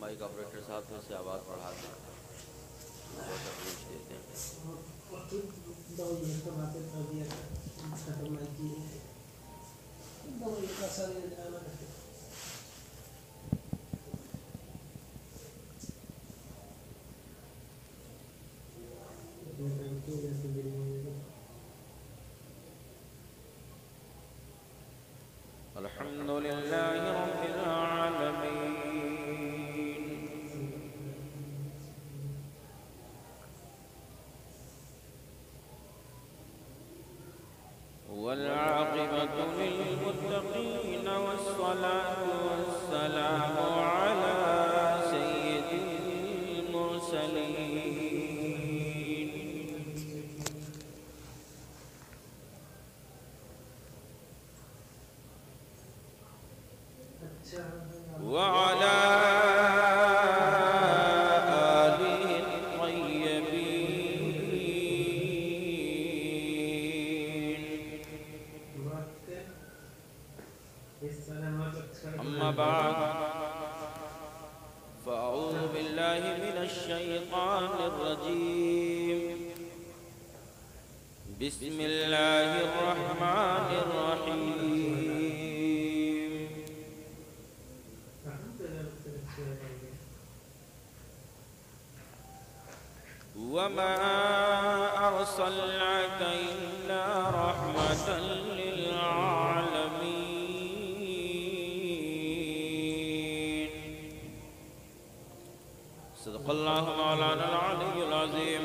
Mic operator صاحب پھر سے آواز بڑھا دیں، بہت تکلیف دیتے ہیں۔ الحمد لله رب العالمين، والعاقبة للمتقين، والصلاة والسلام على سيد المرسلين وعلى آله الطيبين، أما بعد، فأعوذ بالله من الشيطان الرجيم، بسم الله الرحمن الرحيم، وما أرسلناك إلا رحمة للعالمين، صدق الله مولانا العلي العظيم،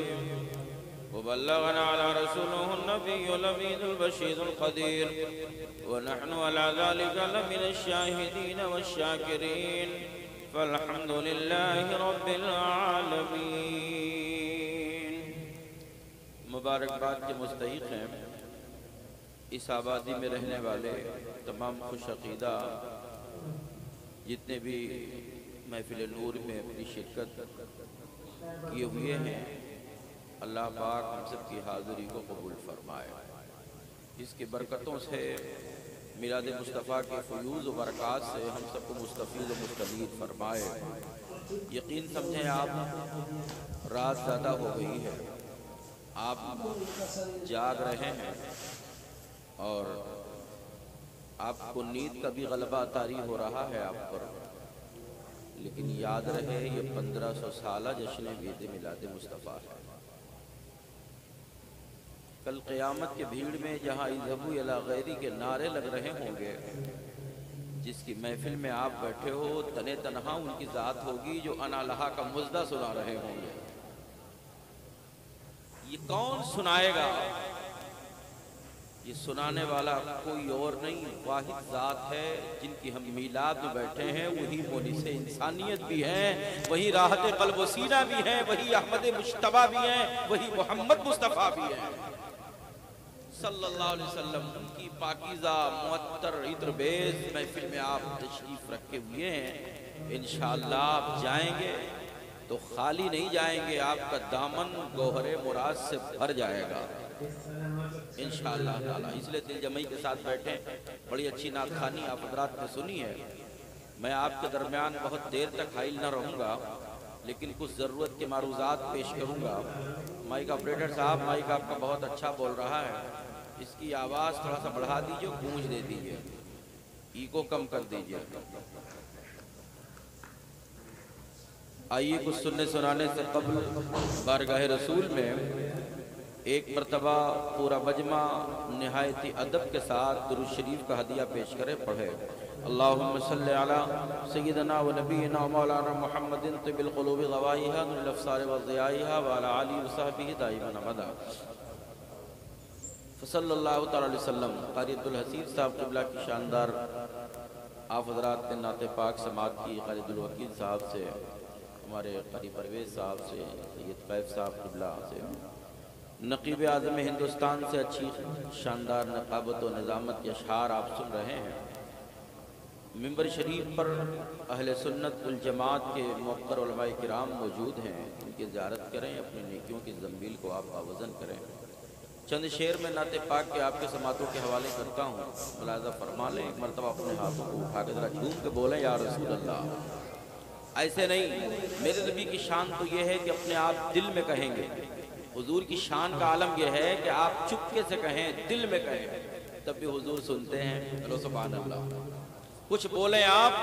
وبلغنا على رسوله النبي الأمين البشير القدير، ونحن على ذلك لمن الشاهدين والشاكرين، فالحمد لله رب العالمين۔ مبارکباد کے مستحق ہیں اس آبادی میں رہنے والے تمام خوش عقیدہ جتنے بھی محفل نور میں اپنی شرکت کیے ہوئے ہیں، اللہ پاک ہم سب کی حاضری کو قبول فرمائے، اس کی برکتوں سے میلاد مصطفیٰ کے فیوز و برکات سے ہم سب کو مستفید و مستفید فرمائے۔ یقین سمجھیں آپ رات زیادہ ہو گئی ہے، آپ جاگ رہے ہیں اور آپ کو نیند کا بھی غلبہ طاری ہو رہا ہے آپ پر، لیکن یاد رہے یہ 1500 سالہ جشن عید میلاد مصطفیٰ ہے۔ کل قیامت کے بھیڑ میں جہاں اذهبوا الی غیری کے نعرے لگ رہے ہوں گے، جس کی محفل میں آپ بیٹھے ہو تنے تنہا ان کی ذات ہوگی جو انا لہا کا مزدہ سنا رہے ہوں گے۔ یہ کون سنائے گا؟ یہ سنانے والا کوئی اور نہیں، واحد ذات ہے جن کی ہم میلاد میں بیٹھے ہیں، وہی مونس انسانیت بھی ہیں، وہی راحت قلب و سینہ بھی ہیں، وہی احمد مجتبیٰ بھی ہیں، وہی محمد مصطفیٰ بھی ہیں صلی اللہ علیہ وسلم۔ ان کی پاکیزہ معطر عطر بیز محفل میں آپ تشریف رکھے ہوئے ہیں، انشاءاللہ آپ جائیں گے تو خالی نہیں جائیں گے، آپ کا دامن گوہر مراد سے بھر جائے گا انشاءاللہ تعالی۔ اس لئے دل جمعی کے ساتھ بیٹھیں، بڑی اچھی نعت خوانی آپ حضرات نے سنی ہے۔ میں آپ کے درمیان بہت دیر تک حائل نہ رہوں گا، لیکن کچھ ضرورت کے معروضات پیش کروں گا۔ مائک آپریٹر صاحب، مائک آپ کا بہت اچھا بول رہا ہے، اس کی آواز تھوڑا سا بڑھا دیجئے، گونج دے دیجئے، ایکو کم کر دیجئے۔ آئیے کچھ سننے سنانے سے قبل بارگاہ رسول میں ایک مرتبہ پورا مجمع نہایتی ادب کے ساتھ درود شریف کا ہدیہ پیش کرے، پڑھے۔ اللہم صلی علی سیدنا و نبینا و مولانا محمد طب القلوب غوائیہا نور الافسار و ضیائیہا وعلی آلہ و صحبہ دائماً ابدا۔ فصلی اللہ علیہ وسلم۔ قاری عبدالحسیب صاحب قبلہ کی شاندار آپ حضرات نے نعت پاک سماعت کی، قاری عبدالوکیل صاحب سے، ہمارے قاری پرویز صاحب سے، سید فیض صاحب قبلہ سے، نقیب اعظم ہندوستان سے اچھی شاندار نقابت و نظامت کے اشعار آپ سن رہے ہیں۔ ممبر شریف پر اہل سنت والجماعت کے موقر علماء کرام موجود ہیں، ان کی زیارت کریں، اپنی نیکیوں کی زنبیل کو آپ آوزن کریں۔ چند شعر میں نعت پاک کے آپ کے سماعتوں کے حوالے کرتا ہوں، ملاحظہ فرما لیں۔ ایک مرتبہ اپنے ہاتھوں کو اٹھا کے ذرا جھوم کے بولیں یا رسول اللہ۔ ایسے نہیں، میرے نبی کی شان تو یہ ہے کہ اپنے آپ دل میں کہیں گے۔ حضور کی شان کا عالم یہ ہے کہ آپ چپکے سے کہیں، دل میں کہیں، تب بھی حضور سنتے ہیں۔ چلو سبحان اللہ۔ کچھ بولیں آپ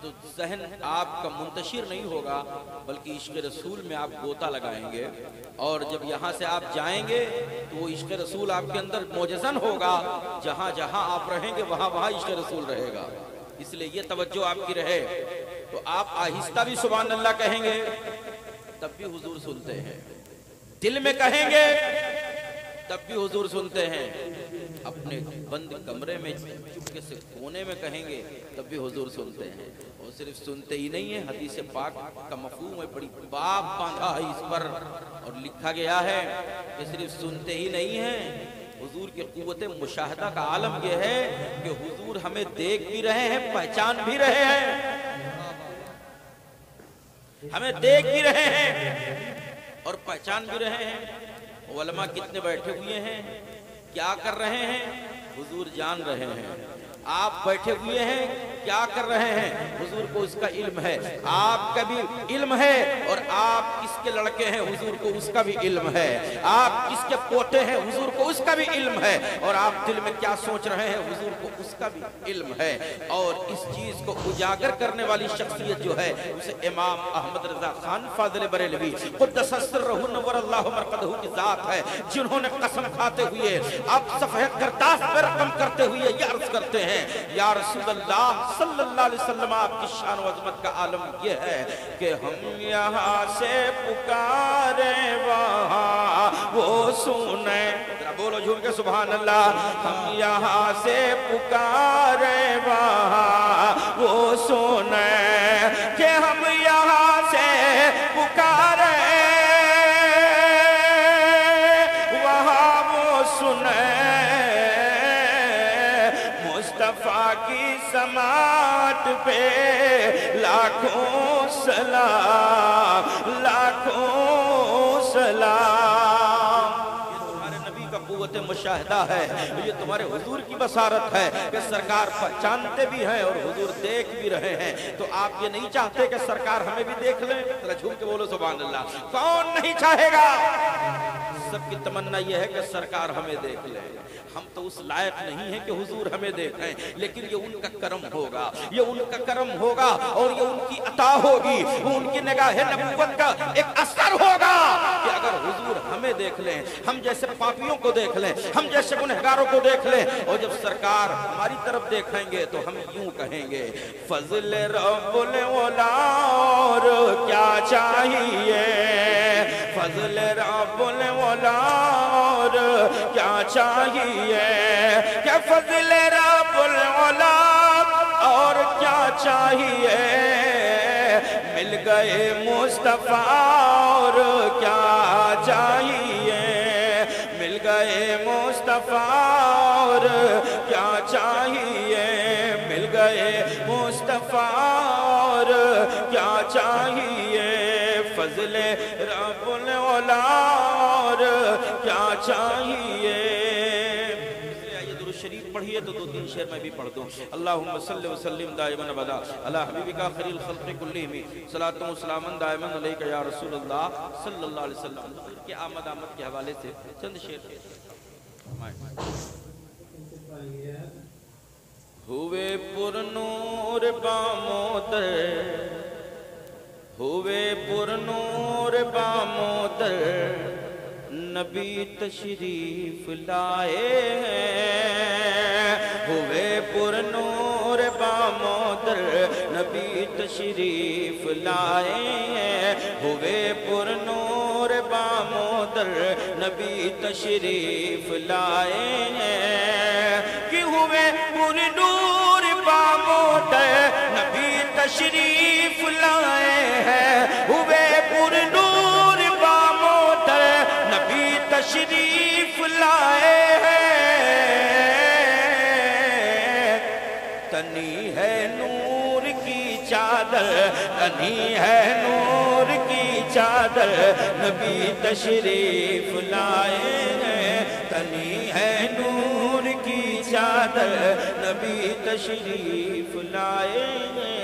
تو ذہن آپ کا منتشر نہیں ہوگا، بلکہ عشق رسول میں آپ گوتا لگائیں گے، اور جب یہاں سے آپ جائیں گے تو وہ عشق رسول آپ کے اندر موجزن ہوگا، جہاں جہاں آپ رہیں گے وہاں وہاں عشق رسول رہے گا۔ اس لیے یہ توجہ آپ کی رہے تو آپ آہستہ بھی سبحان اللہ کہیں گے تب بھی حضور سنتے ہیں، دل میں کہیں گے تب بھی حضور سنتے ہیں، اپنے بند کمرے میں چپکے سے کونے میں کہیں گے تب بھی حضور سنتے ہیں۔ اور صرف سنتے ہی نہیں ہے، حدیث پاک کا مفہوم ہے، بڑی باب باندھا ہے اس پر، اور لکھا گیا ہے کہ صرف سنتے ہی نہیں ہیں، حضور کی قوت مشاہدہ کا عالم یہ ہے کہ حضور ہمیں دیکھ بھی رہے ہیں، پہچان بھی رہے ہیں، ہمیں دیکھ بھی رہے ہیں اور پہچان بھی رہے ہیں۔ علماء کتنے بیٹھے ہوئے ہیں، کیا کر رہے ہیں، حضور جان رہے ہیں۔ آپ بیٹھے ہوئے ہیں، کیا کر رہے ہیں، حضور کو اس کا علم ہے۔ آپ کا بھی علم ہے، اور آپ کس کے لڑکے ہیں، حضور کو اس کا بھی علم ہے۔ آپ کس کے پوتے ہیں، حضور کو اس کا بھی علم ہے، اور آپ دل میں کیا سوچ رہے ہیں، حضور کو اس کا بھی علم ہے۔ اور اس چیز کو اجاگر کرنے والی شخصیت جو ہے اسے امام احمد رضا خان فاضل بریلوی قدس سرہ نور اللہ مرقدہ کی ذات ہے، جنہوں نے قسم کھاتے ہوئے اب صفحہ کرتاس پر رقم کرتے ہوئے یہ عرض کرتے ہیں، یا رسول اللہ صلی اللہ علیہ وسلم، آپ کی شان و عظمت کا عالم یہ ہے کہ ہم یہاں سے پکارے وہاں وہ سنیں۔ ذرا بولو جھوم کے سبحان اللہ۔ ہم یہاں سے پکارے وہاں وہ سنیں، کہ ہم یہاں سے پکارے وہاں وہ سنیں۔ مصطفیٰ کی سماعت پہ لاکھوں سلام، لاکھوں سلام۔ یہ تمہارے نبی کا قوت مشاہدہ ہے، یہ تمہارے حضور کی بصارت ہے کہ سرکار پہچانتے بھی ہیں اور حضور دیکھ بھی رہے ہیں۔ تو آپ یہ نہیں چاہتے کہ سرکار ہمیں بھی دیکھ لیں؟ ذرا جھوم کے بولو سبحان اللہ۔ کون نہیں چاہے گا؟ سب کی تمنا یہ ہے کہ سرکار ہمیں دیکھ لیں۔ ہم تو اس لائق نہیں ہیں کہ حضور ہمیں دیکھیں، لیکن یہ ان کا کرم ہوگا، یہ ان کا کرم ہوگا، اور یہ ان کی عطا ہوگی، وہ ان کی نگاہ نبوت کا ایک اثر ہوگا کہ اگر حضور ہمیں دیکھ لیں، ہم جیسے پاپیوں کو دیکھ لیں، ہم جیسے گنہگاروں کو دیکھ لیں، اور جب سرکار ہماری طرف دیکھیں گے تو ہم یوں کہیں گے، فضل رب العلا اور کیا چاہیے، فضل رب العلا اور کیا چاہیے، کہ فضل رب العلا اور کیا چاہیے، مل گئے مصطفیٰ اور کیا چاہیے، مل گئے مصطفیٰ اور کیا چاہیے، مل گئے مصطفیٰ اور کیا چاہیے، فضل رب العلا اور کیا چاہیے۔ شریف پڑھیے تو دو تین شعر میں بھی پڑھ دوں۔ اللہم صلی وسلم دائما ابدا علی حبیبک خیر الخلق کلہم، صلاۃ و سلام دائما علیک یا رسول اللہ صلی اللہ علیہ وسلم۔ حضور کی آمد کے حوالے سے چند شعر۔ ہوئے پر نور بامودر، ہوئے پر نور بامودر، نبی تشریف لائے ہیں، ہوئے پر نور بامودر، نبی تشریف لائے ہیں، ہوئے پر نور بامودر، نبی تشریف لائے ہیں، کہ ہوئے پر نور بامودر، نبی تشریف لائے ہیں، ہوئے پر نور بامودر، نبی تشریف لائے ہیں، تنی ہے نور کی چادر، تنی ہے نور کی چادر، نبی تشریف لائے ہیں، تنی ہے نور کی چادر، نبی تشریف لائے ہیں۔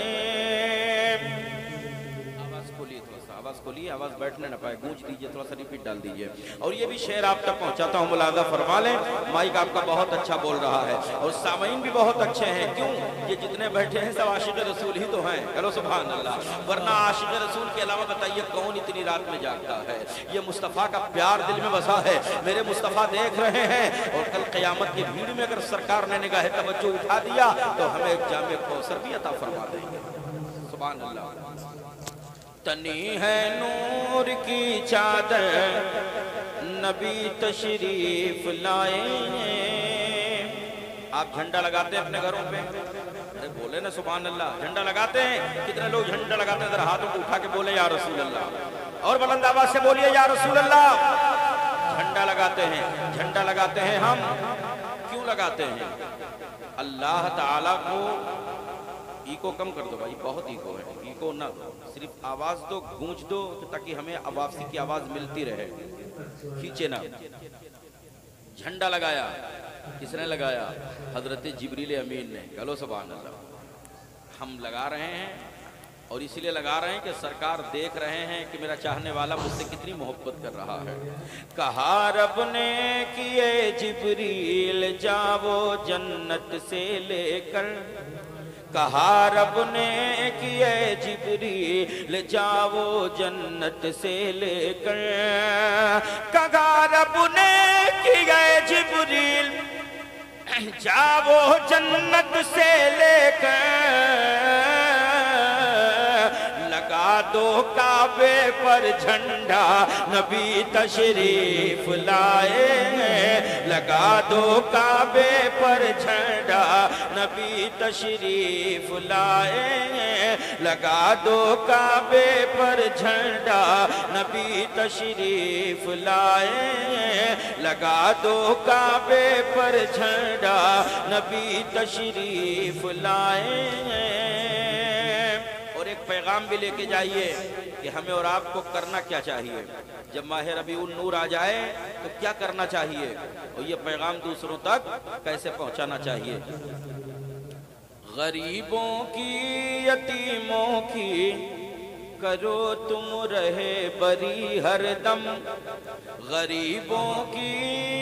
کھولیے, آواز بیٹھنے نہ پائے, گونج دیجئے, تھوڑا سا ریپیٹ ڈال دیجئے. اور یہ بھی شعر آپ تک پہنچاتا ہوں, ملاحظہ فرما لیں, مائک آپ کا بہت اچھا بول رہا ہے اور سامعین بھی بہت اچھے ہیں. کیوں؟ یہ جتنے بیٹھے ہیں سب عاشق رسول ہی تو ہیں. کہو سبحان اللہ. ورنہ عاشق رسول کے علاوہ بتائیے کون اتنی رات میں جاگتا ہے؟ یہ مصطفیٰ کا پیار دل میں بسا ہے. میرے مصطفیٰ دیکھ رہے ہیں, اور کل قیامت کی بھیڑ میں اگر سرکار نے نگاہ توجہ اٹھا دیا تو ہمیں ایک جامع کوثر بھی عطا فرما دیں گے. سبحان اللہ. تنی ہے نور کی چادر نبی تشریف لائے. آپ جھنڈا لگاتے ہیں اپنے گھروں پہ؟ ارے بولے نا سبحان اللہ. جھنڈا لگاتے ہیں؟ کتنے لوگ جھنڈا لگاتے ہیں؟ ذرا ہاتھوں کو اٹھا کے بولے یا رسول اللہ, اور بلند آواز سے بولیے یا رسول اللہ. جھنڈا لگاتے ہیں. جھنڈا لگاتے ہیں ہم کیوں لگاتے ہیں؟ اللہ تعالیٰ کو, ایکو کم کر دو بھائی, بہت ایکو ہے, ایکو نہ, صرف آواز دو, گونج دو, تاکہ ہمیں واپسی کی آواز ملتی رہے, کھینچے نہ. جھنڈا لگایا کس نے لگایا؟ حضرت جبریل امین نے. کہو سبحان اللہ. ہم لگا رہے ہیں اور اسی لیے لگا رہے ہیں کہ سرکار دیکھ رہے ہیں کہ میرا چاہنے والا مجھ سے کتنی محبت کر رہا ہے. کہا رب نے کیے جبریل جاؤ جنت سے لے کر, کہا رب نے کیے جبریل جاؤ جنت سے لے کر, کہا رب نے کیے جبریل جاؤ جنت سے لے کر, لگا دو کعبے پر جھنڈا نبی تشریف لائے ہیں, لگا دو کعبے پر جھنڈا نبی تشریف لائے ہیں, لگا دو کعبے پر جھنڈا نبی تشریف لائے ہیں, لگا دو کعبے پر جھنڈا نبی تشریف لائے ہیں. اور ایک پیغام بھی لے کے جائیے کہ ہمیں اور آپ کو کرنا کیا چاہیے جب ماہ ربیع النور آ جائے, تو کیا کرنا چاہیے, اور یہ پیغام دوسروں تک کیسے پہنچانا چاہیے. غریبوں کی یتیموں کی کرو تم رہے بری ہر دم, غریبوں کی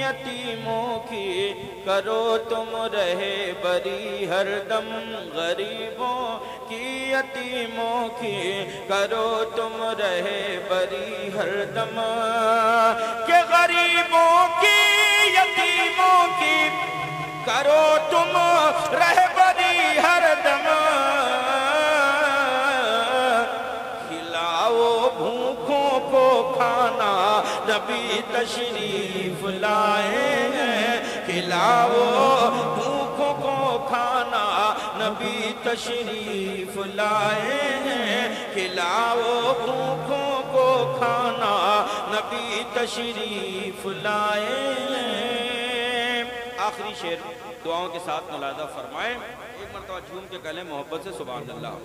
یتیموں کی کرو تم رہے بری ہر دم, غریبوں کی یتیموں کی کرو تم رہے بری ہر دم, کہ غریبوں کی یتیموں کی کرو تم رہے بری ہر دم, بھوکوں کو کھانا نبی تشریف لائے ہیں, کھلاؤ بھوکوں کو کھانا نبی تشریف لائے ہیں, کھلاؤ بھوکوں کو کھانا نبی تشریف لائے ہیں. آخری شعر دعاؤں کے ساتھ ملاحظہ فرمائیں. ایک مرتبہ جھوم کے کہلیں محبت سے سبحان اللہ.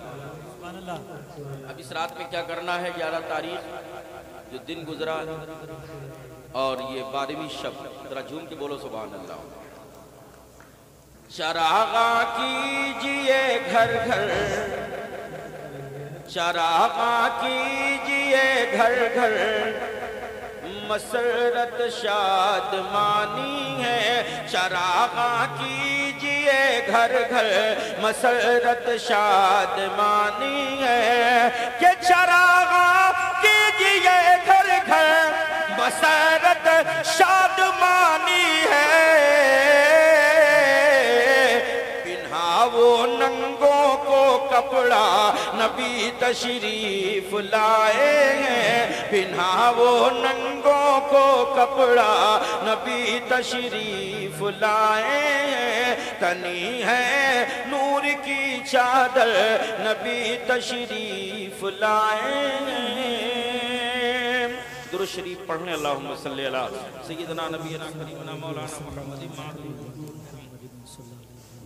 اب اس رات میں کیا کرنا ہے؟ 11 تاریخ جو دن گزرا اور یہ 12ویں شب, ذرا جھوم کے بولو سبحان اللہ. چراغاں کیجئے گھر گھر, چراغاں کیجئے گھر گھر, مسرت شادمانی ہے. چراغاں کیجئے گھر گھر, مسرت شادمانی ہے, کہ چراغاں کیجئے گھر گھر, مسرت شادمانی ہے. پہناؤ ننگوں کو کپڑا نبی تشریف لائے ہیں, پہناؤ ننگوں کو کپڑا نبی تشریف لائے ہیں. تنی ہے نور کی چادر نبی تشریف لائے ہیں. درود شریف پڑھنے اللہم صلی اللہ سیدنا نبینا کریمنا مولانا محمد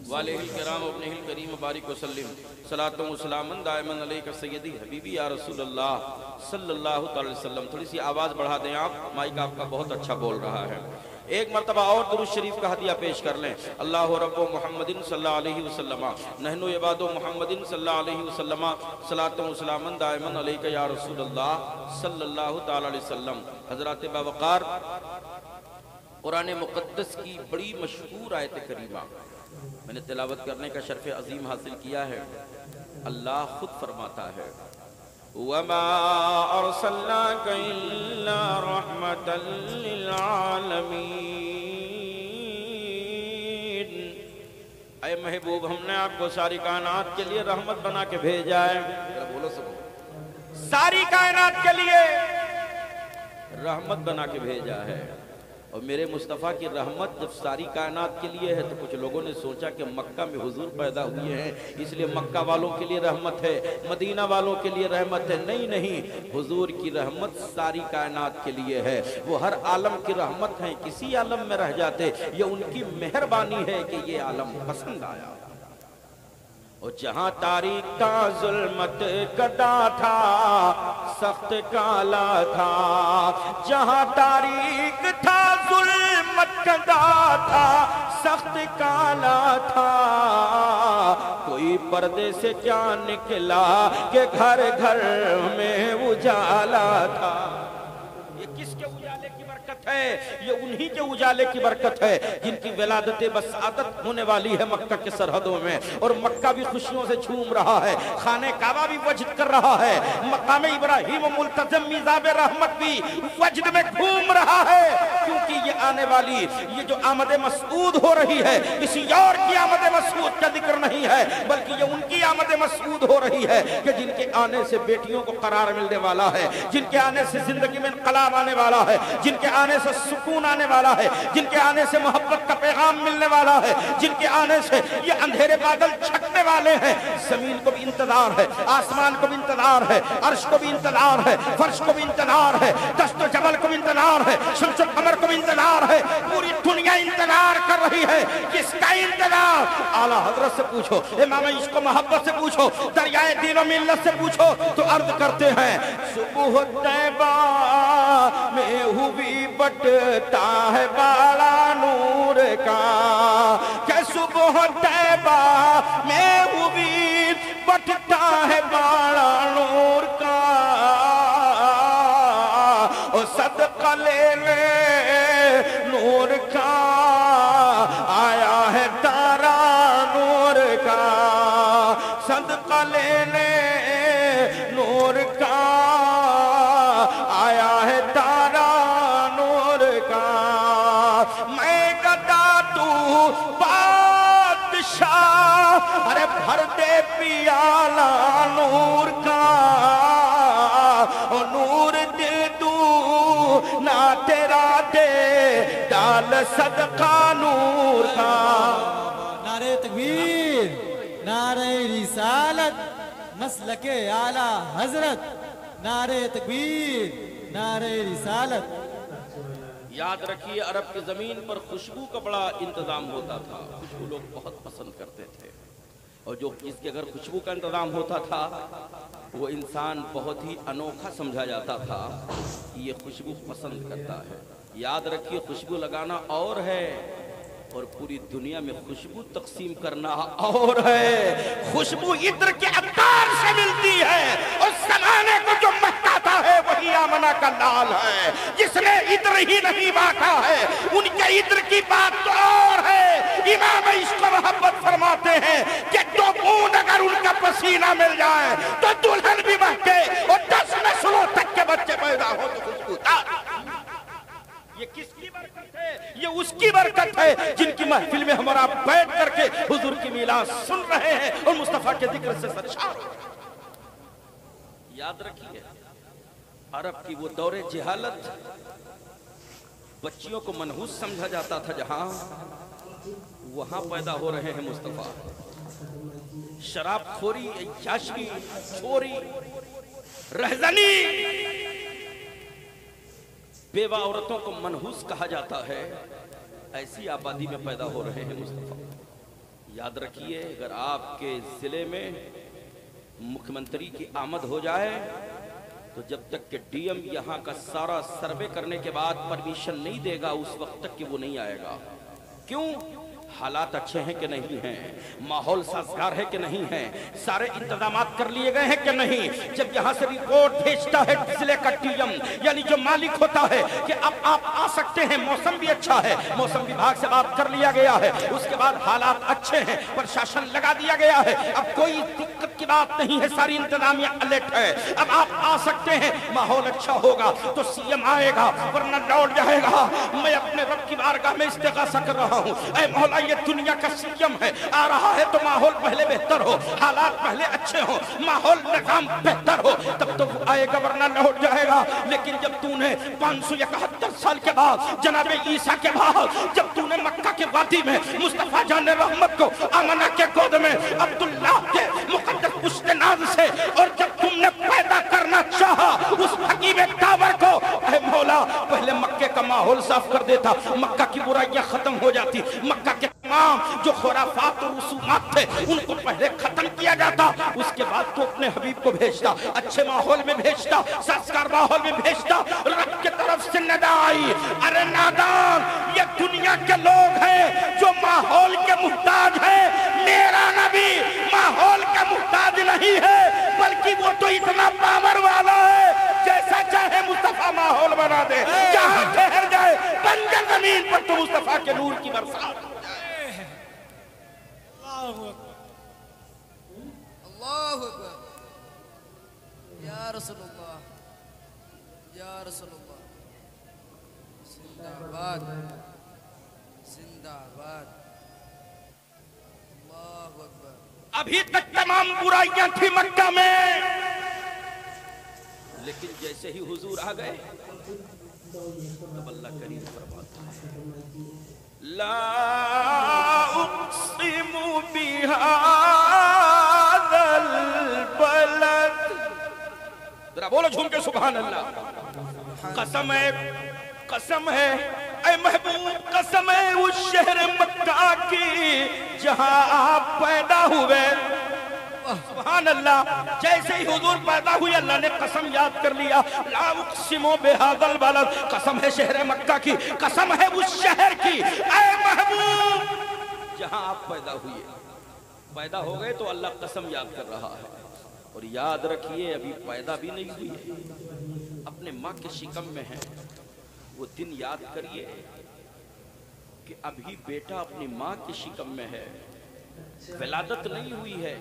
والہ الکرام ابنہ الکریم بارک وسلم صلاۃ و سلام دائما علیک سیدی حبیبی یا رسول اللہ صلی اللہ علیہ وسلم. تھوڑی سی آواز بڑھا دیں آپ, مائک آپ کا بہت اچھا بول رہا ہے. ایک مرتبہ اور درود شریف کا ہدیہ پیش کر لیں. اللہ رب محمد صلی اللہ علیہ وسلم نحن عباد محمد صلی اللہ علیہ وسلم صلاۃ و سلام دائما علیک یا رسول اللہ صلی اللہ تعالی علیہ وسلم. حضرات باوقار، قرآن مقدس کی بڑی مشہور آیت کریمہ میں نے تلاوت کرنے کا شرف عظیم حاصل کیا ہے. اللہ خود فرماتا ہے وَمَا أَرْسَلْنَاكَ إِلَّا رَحْمَةً لِلْعَالَمِينَ. اے محبوب، ہم نے آپ کو ساری کائنات کے لیے رحمت بنا کے بھیجا ہے. بولو سب، ساری کائنات کے لیے رحمت بنا کے بھیجا ہے. اور میرے مصطفیٰ کی رحمت جب ساری کائنات کے لیے ہے تو کچھ لوگوں نے سوچا کہ مکہ میں حضور پیدا ہوئے ہیں اس لیے مکہ والوں کے لیے رحمت ہے، مدینہ والوں کے لیے رحمت ہے. نہیں نہیں، حضور کی رحمت ساری کائنات کے لیے ہے. وہ ہر عالم کی رحمت ہیں، کسی عالم میں رہ جاتے، یہ ان کی مہربانی ہے کہ یہ عالم پسند آیا. اور جہاں تاریک کا ظلمت کدا تھا، سخت کالا تھا، جہاں تاریک تھا ظلمت کدا تھا، سخت کالا تھا، کوئی پردے سے کیا نکلا کہ گھر گھر میں اجالا تھا. یہ کس کے اجالے کی برکت ہے؟ یہ انہی کے اجالے کی برکت ہے جن کی ولادت بسعادت ہونے والی ہے مکہ کے سرحدوں میں. اور مکہ بھی خوشیوں سے جھوم رہا ہے، خانہ کعبہ بھی وجد کر رہا ہے، مقام ابراہیم و ملتزم میزاب رحمت بھی وجد میں گھوم رہا ہے. کیونکہ یہ آنے والی، یہ جو آمد مسعود ہو رہی ہے، کسی اور کی آمد مسعود کا ذکر نہیں ہے بلکہ یہ ان کی آمد مسعود ہو رہی ہے کہ جن کے آنے سے بیٹیوں کو قرار ملنے والا ہے، جن کے آنے سے زندگی میں انقلاب آنے والا ہے، جن کے آنے سے سکون آنے والا ہے، جن کے آنے سے محبت کا پیغام ملنے والا ہے، جن کے آنے سے یہ اندھیرے بادل چھٹنے والے ہیں. زمین کو بھی انتظار ہے، آسمان کو بھی انتظار ہے، عرش کو بھی انتظار ہے، فرش کو بھی انتظار ہے، دشت و جبل کو بھی انتظار ہے، شمس و قمر کو بھی انتظار ہے. پوری دنیا انتظار کر رہی ہے. کس کا انتظار؟ اعلیٰ حضرت سے پوچھو، امام عشق و محبت سے پوچھو، دریائے دین و ملت سے پوچھو تو عرض کرتے ہیں صبح طیبہ میں ہوئی بٹتا ہے بالا نور کا، کہ صبح طیبہ میں ہوئی بٹتا ہے بالا نور کا. اور صدقہ لے لے نور کا، آیا ہے تارا نور کا. صدقہ لے لے نور کا، آیا ہے تارا نور کا. میں گدا تو بادشاہ، ارے بھر دے پیالہ نور کا. اور نور دے دوں نہ تیرا دے ڈال صدقہ نور کا. نعرہ تکبیر، نعرہ رسالت، مسلک اعلیٰ حضرت. نعرہ تکبیر، نعرہ رسالت. یاد رکھیے عرب کی زمین پر خوشبو کا بڑا انتظام ہوتا تھا. خوشبو لوگ بہت پسند کرتے تھے، اور جو جس کے گھر خوشبو کا انتظام ہوتا تھا وہ انسان بہت ہی انوکھا سمجھا جاتا تھا کہ یہ خوشبو پسند کرتا ہے. یاد رکھیے خوشبو لگانا اور ہے اور پوری دنیا میں خوشبو تقسیم کرنا اور ہے. خوشبو عطر کے عطار سے ملتی ہے، اور زمانے کو جو مہکاتا ہے وہی آمنہ کا لال ہے جس نے عطر ہی نہیں بانٹا ہے. ان کے عطر کی بات تو اور ہے. امام عشق و محبت فرماتے ہیں کہ دو بوند اگر ان کا پسینہ مل جائے تو دلہن بھی مہکے اور 10 نسلوں تک کے بچے پیدا ہو تو خوشبودار. یہ کس کی برکت ہے؟ یہ اس کی برکت ہے جن کی محفل میں ہم اور آپ بیٹھ کر کے حضور کی میلاد سن رہے ہیں اور مصطفیٰ کے ذکر سے سرشار ہو. یاد رکھیے عرب کی وہ دور جہالت، بچیوں کو منحوس سمجھا جاتا تھا، جہاں وہاں پیدا ہو رہے ہیں مصطفیٰ. شراب خوری، عیاشی، چوری، رہزنی، بیوہ عورتوں کو منحوس کہا جاتا ہے. ایسی آبادی میں پیدا ہو رہے ہیں مصطفیٰ. یاد رکھیے اگر آپ کے ضلع میں مکھ منتری کی آمد ہو جائے تو جب تک کہ ڈی ایم یہاں کا سارا سروے کرنے کے بعد پرمیشن نہیں دے گا اس وقت تک کہ وہ نہیں آئے گا. کیوں؟ حالات اچھے ہیں کہ نہیں ہیں، ماحول سازگار ہے کہ نہیں ہے، سارے انتظامات کر لیے گئے ہیں کہ نہیں. جب یہاں سے رپورٹ بھیجتا ہے ضلع کا ٹی ایم یعنی جو مالک ہوتا ہے کہ اب آپ آ سکتے ہیں، موسم بھی اچھا ہے، موسم وبھاگ سے بات کر لیا گیا ہے، اس کے بعد حالات اچھے ہیں، پرشاسن لگا دیا گیا ہے، اب کوئی دقت کی بات نہیں ہے، ساری انتظامیہ الرٹ ہے، اب آپ آ سکتے ہیں، ماحول اچھا ہوگا تو سی ایم آئے گا ورنہ لوٹ جائے گا. میں اپنے رب کی بارگاہ میں استغاثہ کر رہا ہوں، اے مولا یہ دنیا کا سی ایم ہے، آ رہا ہے تو ماحول پہلے بہتر ہو، حالات پہلے اچھے ہو، ماحول نظام بہتر ہو، تب تو وہ آئے گا ورنہ لوٹ جائے گا. لیکن جب تو نے 571 سال کے بعد جناب عیسیٰ کے بعد جب تو نے مکہ کے وادی میں مصطفیٰ جان رحمت کو آمنہ کے گود میں عبداللہ کے مقدس پشت ناز سے اور جب تم نے پیدا کرنا چاہا اس حکیم کعبہ کو، اے مولا پہلے مکے کا ماحول صاف کر دیتا، مکہ کی برائیاں ختم ہو جاتی، مکہ کے تمام جو خرافات اور رسومات تھے ان کو پہلے ختم کیا جاتا، اس کے بعد تو اپنے حبیب کو بھیجتا، اچھے ماحول میں بھیجتا، سازگار ماحول میں بھیجتا. رب کے طرف سے ندا آئی، ارے نادان یہ دنیا کے لوگ ہیں جو ماحول کے محتاج ہیں، میرا نبی ماحول کا محتاج نہیں ہے بلکہ وہ تو اتنا پاور والا ہے جیسا چاہے مصطفیٰ ماحول بنا دے، جہاں ٹھہر جائے بنجر زمین پر تو مصطفیٰ کے نور کی برسات. اللہ اکبر یا رسول اللہ یا رسول اللہ. زندہ باد زندہ باد. اللہ اکبر. ابھی تک تمام برائیاں تھی مکہ میں، لیکن جیسے ہی حضور آ گئے تب اللہ کریم فرماتا ہے لا اقسم بهذا البلد. ذرا بولو جھوم کے سبحان اللہ. قسم ہے اے محبوب، قسم ہے اس شہر مکہ کی جہاں آپ پیدا ہوئے. سبحان اللہ. جیسے ہی حضور پیدا ہوئی اللہ نے قسم یاد کر لیا، لا اقسم بهذا البلد، قسم ہے شہر مکہ کی، قسم ہے اس شہر کی اے محبوب جہاں آپ پیدا ہوئے. پیدا ہو گئے تو اللہ قسم یاد کر رہا ہے. اور یاد رکھیے ابھی پیدا بھی نہیں ہوئی ہے، اپنے ماں کے شکم میں ہے. وہ دن یاد کریے کہ ابھی بیٹا اپنی ماں کی شکم میں ہے، ولادت نہیں ہوئی ہے،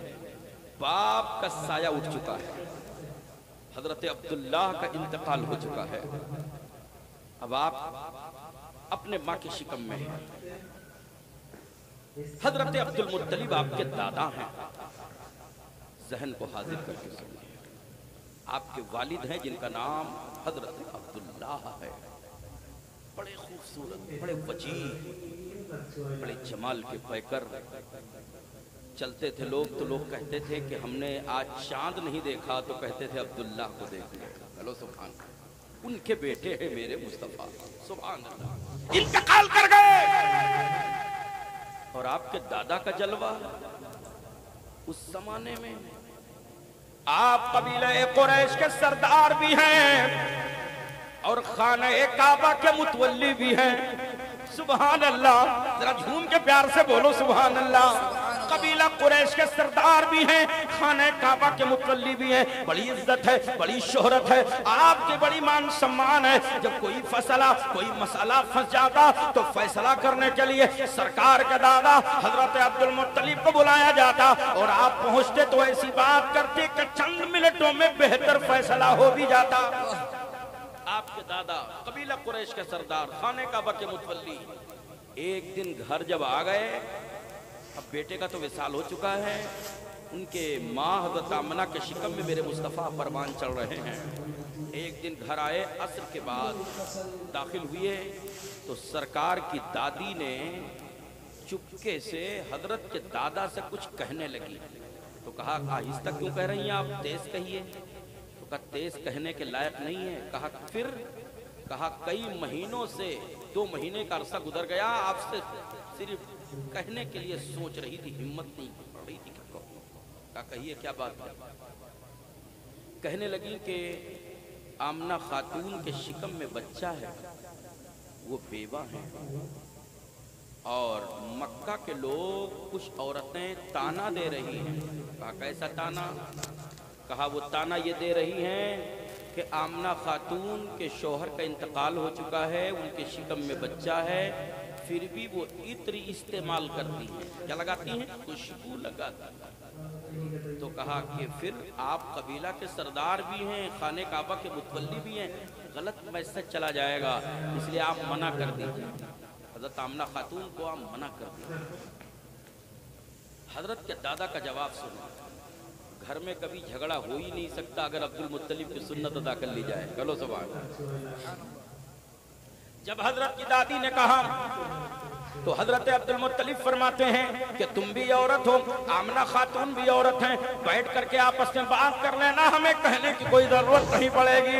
باپ کا سایہ اٹھ چکا ہے، حضرت عبداللہ کا انتقال ہو چکا ہے، اب آپ اپنے ماں کی شکم میں ہیں. حضرت عبدالمطلب آپ کے دادا ہیں. ذہن کو حاضر کر کے سنیے، آپ کے والد ہیں جن کا نام حضرت عبداللہ ہے. بڑے خوبصورت، بڑے وجیح، بڑے جمال کے پیکر. چلتے تھے لوگ تو لوگ کہتے تھے کہ ہم نے آج چاند نہیں دیکھا تو کہتے تھے عبداللہ کو دیکھ لے. ہلو سبحان اللہ. ان کے بیٹے ہیں میرے مصطفیٰ. سبحان اللہ. انتقال کر گئے. اور آپ کے دادا کا جلوہ اس زمانے میں آپ قبیلہ قریش کے سردار بھی ہیں اور خانہ کعبہ کے متولی بھی ہیں. سبحان اللہ. ذرا جھوم کے پیار سے بولو سبحان اللہ. قبیلہ قریش کے سردار بھی ہیں، خانہ کعبہ کے متولی بھی ہیں. بڑی عزت ہے، بڑی شہرت ہے، آپ کی بڑی مان سمان ہے. جب کوئی فیصلہ، کوئی مسئلہ پھنس جاتا تو فیصلہ کرنے کے لیے سرکار کے دادا حضرت عبدالمطلب کو بلایا جاتا اور آپ پہنچتے تو ایسی بات کرتے کہ چند منٹوں میں بہتر فیصلہ ہو بھی جاتا. آپ کے دادا قبیلہ قریش کے سردار، خانہ کعبہ کے متولی، ایک دن گھر جب آ گئے، اب بیٹے کا تو وصال ہو چکا ہے، ان کے ماں حضرت آمنہ کے شکم میں میرے مصطفیٰ پروان چل رہے ہیں. ایک دن گھر آئے، عصر کے بعد داخل ہوئے تو سرکار کی دادی نے چپکے سے حضرت کے دادا سے کچھ کہنے لگی. تو کہا آہستہ کیوں کہہ رہی ہیں آپ، تیز کہیے. تو کہا تیز کہنے کے لائق نہیں ہے. کہا پھر؟ کہا کئی مہینوں سے 2 مہینے کا عرصہ گزر گیا، آپ سے صرف کہنے کے لیے سوچ رہی تھی، ہمت نہیں پڑ رہی تھی کہ کہوں. کہا کہیے کیا بات ہے. کہنے لگی کہ आमना खातून के शिकम में बच्चा है, वो बेवा हैं। और मक्का के लोग, कुछ औरतें ताना दे रही हैं। कहा कैसा ताना? कहा वो ताना ये दे रही हैं कि आमना खातून के शौहर का इंतकाल हो चुका है, उनके शिकम में बच्चा है, फिर भी वो इत्र इस्तेमाल करती हैं। क्या लगाती हैं? खुशबू लगाती हैं। तो कहा कि फिर आप कबीला के सरदार भी हैं, खाने काबा के मुतवल्ली भी हैं, गलत मैसेज चला जाएगा, इसलिए आप मना कर दीजिए। हजरत आमना खातून को आप मना कर दीजिए। हजरत के दादा का जवाब सुनो। घर में कभी झगड़ा हो ही नहीं सकता अगर अब्दुल मुत्तलिब की सुन्नत अदा कर ली जाए। चलो सुभान अल्लाह। जब हजरत की दादी ने कहा तो हजरत अब्दुल मुत्तलिब फरमाते हैं कि तुम भी औरत हो, आमना खातून भी औरत हैं, बैठ करके आपस में बात कर लेना, हमें कहने की कोई जरूरत नहीं पड़ेगी।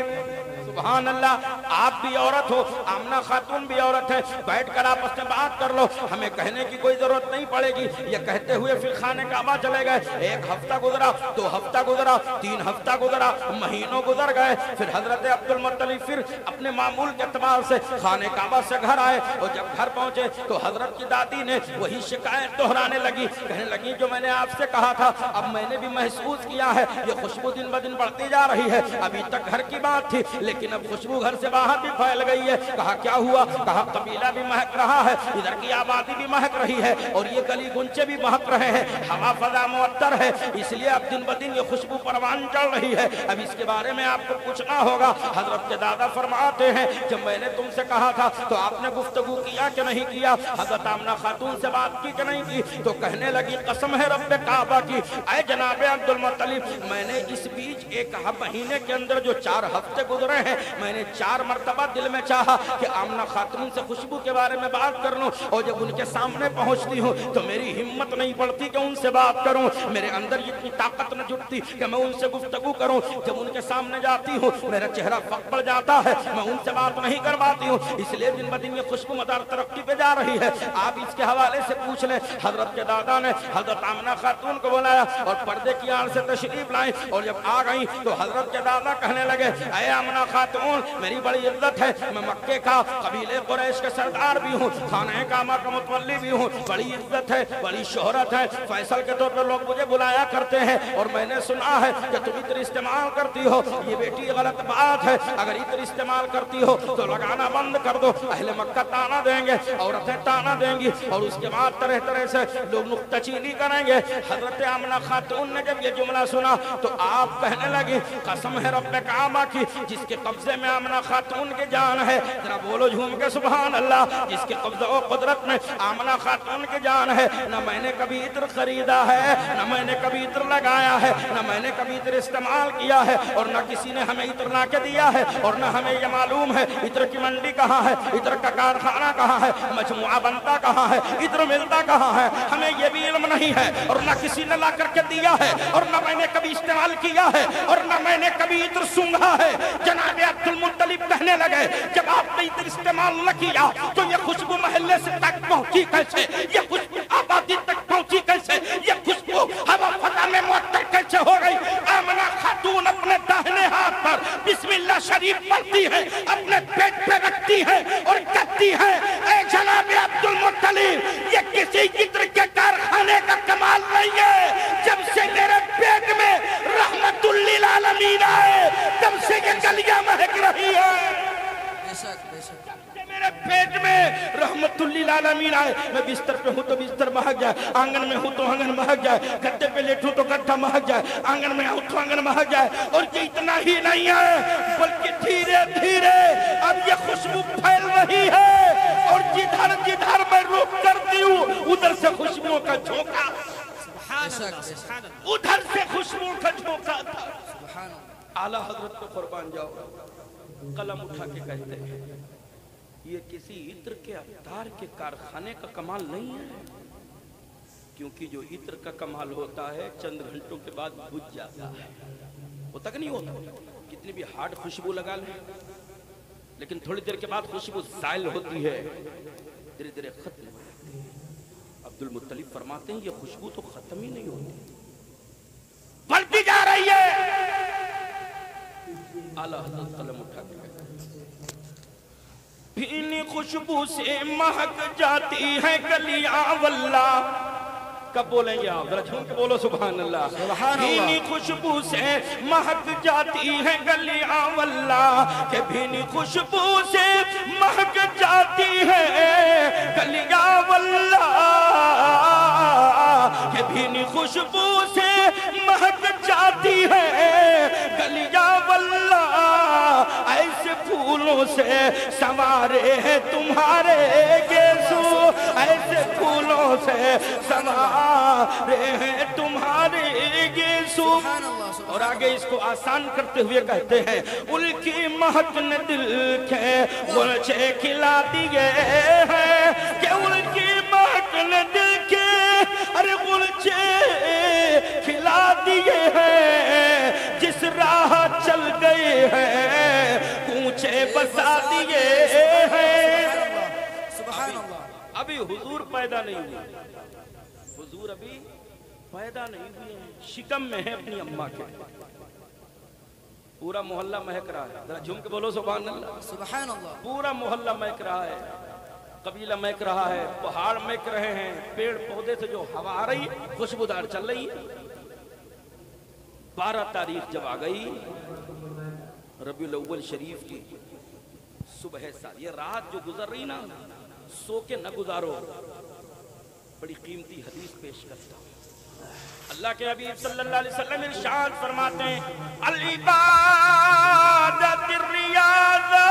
सुभान अल्लाह। आप भी औरत हो, आमना खातून भी औरत है, बैठकर आपस में बात कर लो, हमें कहने की कोई जरूरत नहीं पड़ेगी। ये कहते हुए फिर खाने काबा चले गए। एक हफ्ता गुजरा, 2 हफ्ता गुजरा, 3 हफ्ता गुजरा, महीनों गुजर गए। फिर हजरत अब्दुल मुत्तलिब फिर अपने मामूल के एतबार से खाने काबा से घर आए और जब घर पहुंचे तो हजरत की दादी ने वही शिकायत दोहराने लगी। कहने लगी जो मैंने आपसे कहा था, अब मैंने भी महसूस किया है, ये खुशबू दिन ब दिन बढ़ती जा रही है। अभी तक घर की बात थी, लेकिन अब खुशबू घर से बाहर भी फैल गई है। कहा क्या हुआ? कहा कबीला भी महक रहा है, इधर की आबादी भी महक रही है और ये गली गुंचे भी महक रहे हैं, हवा फजा मुअत्तर है, इसलिए अब दिन ब दिन ये खुशबू परवान चल रही है। अब इसके बारे में आपको पूछना होगा। हजरत के दादा फरमाते हैं जब मैंने तुमसे कहा था तो आपने गुफ्तगू किया कि नहीं किया? हजरत आमना खातून से बात की कि नहीं की? तो कहने लगी कसम है रब्बे काबा की, ऐ जनाबे अब्दुल मुत्तलिब, मैंने इस बीच 1 महीने के अंदर जो 4 हफ्ते गुजरे हैं, मैंने 4 मरतबा दिल में चाहा कि आमना खातून से खुशबू के बारे में बात कर लूं, और जब उनके सामने पहुंचती हूं तो मेरी हिम्मत नहीं पड़ती कि उनसे बात करूं, मेरे अंदर इतनी ताकत न जुटती कि मैं उनसे गुफ्तगू करूं। जब उनके सामने जाती हूं मेरा चेहरा फक पड़ जाता है, मैं उनसे बात नहीं कर पाती हूं, इसलिए दिन ब दिन ये खुशबू मदार तरक्की पे जा रही है। आप इसके हवाले से पूछ लें। हजरत के दादा ने हजरत आमना खातून को बुलाया और पर्दे की आड़ से तशरीफ लाई, और जब आ गई तो हजरत के दादा कहने लगे ऐ आमना खातून, मेरी बड़ी इज्जत है, मैं मक्के का कबीले कुरैश के सरदार भी हूँ, खाने काबा का मुतवल्ली भी हूँ, बड़ी इज्जत है, बड़ी शोहरत है, फैसल के तौर पर लोग मुझे बुलाया करते हैं, और मैंने सुना है कि तुम इत्र इस्तेमाल करती हो, ये बेटी गलत बात है, अगर इत्र इस्तेमाल करती हो तो लगाना बंद कर दो, अहले मक्का ताना देंगे, औरतें ताना देंगी, और उसके बाद तरह तरह से लोग नुक्ताचीनी करेंगे। हजरत आमना खातून ने जब ये जुमला सुना तो आप कहने लगी कसम है रब्बे काबा की, जिसके कब्जे में आमना खातून की जान है, जरा बोलो झूम के सुभान अल्लाह, जिसके कब्जा और कुदरत में आमना खातून की जान है, न मैंने कभी इत्र खरीदा है, न मैंने कभी इत्र लगाया है, न मैंने कभी इत्र इस्तेमाल किया है, और न किसी ने हमें इत्र ला के दिया है, और न हमें ये मालूम है इत्र की मंडी कहाँ है, इत्र का कारखाना कहाँ है, मजमुआ बनता कहाँ है, इत्र मिलता कहाँ है, हमें ये भी इल्म नहीं है, और न किसी ने ला करके दिया है, और न मैंने कभी इस्तेमाल किया है, और न मैंने कभी इत्र सूंघा है। जनाब अब्दुल मुत्तलिब कहने लगे जब आपने इत्र इस्तेमाल न किया तो ये खुशबू महल्ले से तक पहुंची कैसे, ये खुशबू आबादी तक पहुंची कैसे, ये खुशबू हवा फजा में मुअत्तर कैसे हो गई? आमना खातून अपने दाहिने हाथ पर बिस्मिल्लाह शरीफ पढ़ती है, अपने पेट पे रखती है और कहती है ऐ जनाब अब्दुल मुत्तलिब, ये किसी इत्र के कारखाने का कमाल नहीं है, जब से मेरे पेट में रहमतुल लिल आलमीन आए तब से ये गलियां महक रही है। बेशक बेशक मेरे पेट में रहमतुल लिल आलमीन आए, मैं बिस्तर पे हूँ तो बिस्तर महक जाए, आंगन में हूँ तो आंगन महक जाए, गद्दे पे लेटूं तो गद्दा महक जाए, आंगन में आऊँ तो आंगन महक जाए। और ये इतना ही नहीं है बल्कि धीरे धीरे अब ये खुशबू फैल रही है, और जिधर जिधर मैं रुख करती हूँ उधर से खुशबुओं का झोंका, उधर से खुशबुओं का झोंका था। आला हजरत को कुर्बान जाओ, कलम उठा के कहते हैं ये किसी इत्र के अवतार के कारखाने का कमाल नहीं है, क्योंकि जो इत्र का कमाल होता है चंद घंटों के बाद बुझ जाता है, वो तक नहीं होता, कितनी भी हार्ड खुशबू लगा ले, लेकिन थोड़ी देर के बाद खुशबू ज़ाइल होती है, धीरे धीरे खत्म हो जाती है। अब्दुल मुत्तलिब फरमाते हैं ये खुशबू तो खत्म ही नहीं होती, बढ़ती जा रही है। आला हज़रत कलम उठा के भीनी खुशबू से महक जाती है गलियां वल्ला। कब बोलेंगे आप? जरा झूम के बोलो सुभान अल्लाह। भीनी खुशबू से महक जाती है गलियां वल्ला, के भीनी खुशबू से महक जाती है गलियां वल्ला, के भीनी खुशबू से महक जाती है गलियां वल्ला। ऐसे फूलों से संवारे हैं तुम्हारे गेसू, ऐसे फूलों से संवारे हैं तुम्हारे गेसू। और आगे इसको आसान करते हुए कहते हैं उनकी महक ने दिल के गुलचे खिला दिए हैं, कि उनकी महक ने दिल के अरे गुलचे खिला दिए हैं। जिस राह चल गए हैं ऊंचे बसा दिए हैं। अभी हुजूर पैदा नहीं हुए, हुजूर अभी पैदा नहीं हुए, शिकम में है अपनी अम्मा के। पूरा मोहल्ला महक रहा है, जरा झूम के बोलो सुभान अल्लाह। सुभान अल्लाह। पूरा मोहल्ला महक रहा है, कबीला महक रहा है, पहाड़ महक रहे हैं, पेड़ पौधे से जो हवा आ रही खुशबूदार चल रही है। 12 तारीख जब आ गई रबीउल अव्वल शरीफ की सुबह सारी, ये रात जो गुजर रही ना, सो के न गुजारो। बड़ी कीमती हदीस पेश करता हूं। अल्लाह के हबीब सल्लल्लाहु अलैहि वसल्लम इरशाद फरमाते हैं अल इबादत रियाज़ा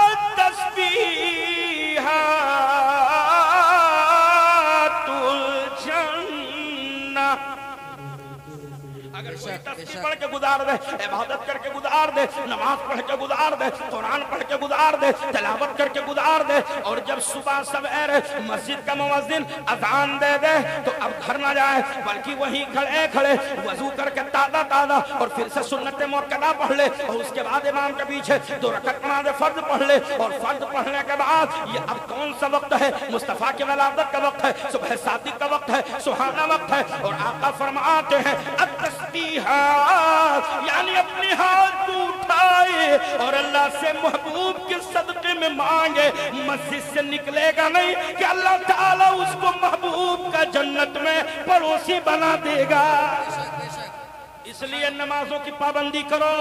अत-तस्बीहातुल जन्नह। अगर कोई तस्बीह पढ़ के गुजार दे, इबादत करके गुजार दे, नमाज पढ़ के गुजार दे, कुरान पढ़ के गुजार दे, तिलावत करके गुजार दे, और जब सुबह सवेरे मस्जिद का मुअज्जिन अजान दे दे तो अब घर ना जाए, बल्कि वहीं खड़े खड़े वजू करके ताज़ा ताज़ा और फिर से सुन्नत मुअक्कदा पढ़ ले, और उसके बाद इमाम के पीछे 2 रकात नमाज फर्ज पढ़ ले। और फर्ज पढ़ने के बाद ये अब कौन सा वक्त है? मुस्तफा की विलादत का वक्त है, सुबह सादिक का वक्त है, सुहाना वक्त है। और आका फरमाते हैं यानी अपने हाथ को उठाए और अल्लाह से महबूब के सदक़े में मांगे। मस्जिद से निकलेगा नहीं कि अल्लाह ताला उसको महबूब का जन्नत में पड़ोसी बना देगा। इसलिए नमाजों की पाबंदी करो।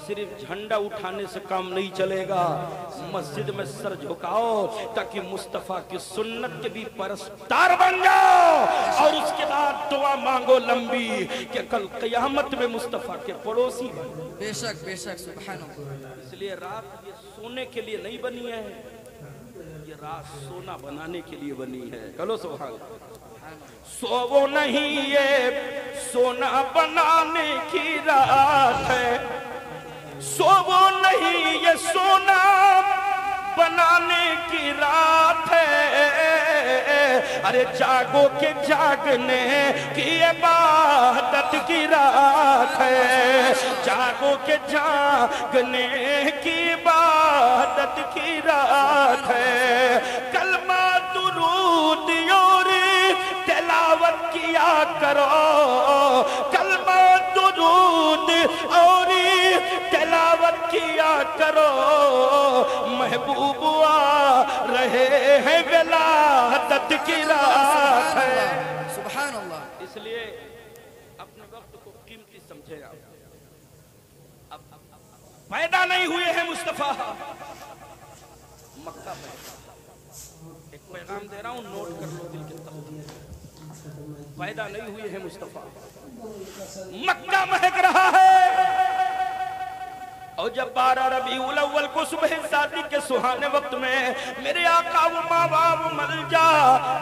सिर्फ झंडा उठाने से काम नहीं चलेगा, मस्जिद में सर झुकाओ ताकि मुस्तफा की सुन्नत के भी परस्तार बन जाओ। और उसके बाद दुआ मांगो लंबी कि कल क़यामत में मुस्तफा के पड़ोसी बनो। बेशक बेशक सुभान अल्लाह। इसलिए रात ये सोने के लिए नहीं बनी है, ये रात सोना बनाने के लिए बनी है। चलो सुभान अल्लाह। सोवो नहीं ये सोना बनाने की रात है, सोवो नहीं ये सोना बनाने की रात है। अरे जागो के जागने की इबादत की रात है, जागो के जागने की इबादत की रात है। कलमा दुरूद और तिलावत किया करो, कलमा दुरूद और तिलावत किया करो। महबूब आ रहे हैं विलादत की रात है। सुभान अल्लाह। इसलिए अपने वक्त को कीमती समझे आप। अब पैदा नहीं हुए हैं मुस्तफा, मक्का में। एक पैगाम दे रहा हूं, नोट कर लो दिल के तख्ते। पैदा नहीं हुए हैं मुस्तफा, मक्का महक रहा है। और जब 12 रबीउल अव्वल को सुबह शादी के सुहाने वक्त में मेरे आका व माँ बाप मलजा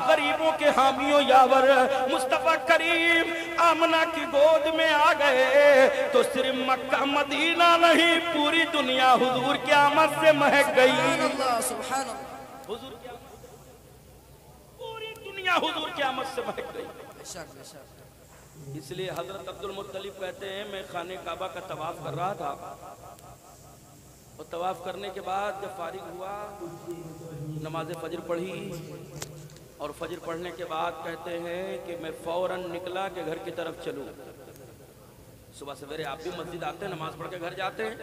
गरीबों के हामियों यावर मुस्तफा करीम आमना की गोद में आ गए तो सिर्फ मक्का मदीना नहीं पूरी दुनिया हुजूर की आमद से महक गई। सुभान अल्लाह। हुजूर की पूरी दुनिया हुजूर की आमद से महक गई। बेशक बेशक। इसलिए हजरत अब्दुल मुत्तलिब कहते हैं मैं खाने काबा का तवाफ कर रहा था और तवाफ करने के बाद जब फारिग हुआ नमाज फजर पढ़ी और फजर पढ़ने के बाद कहते हैं कि मैं फौरन निकला कि घर की तरफ चलूं। صبح سویرے آپ بھی مسجد آتے ہیں، نماز پڑھ کے گھر جاتے ہیں؟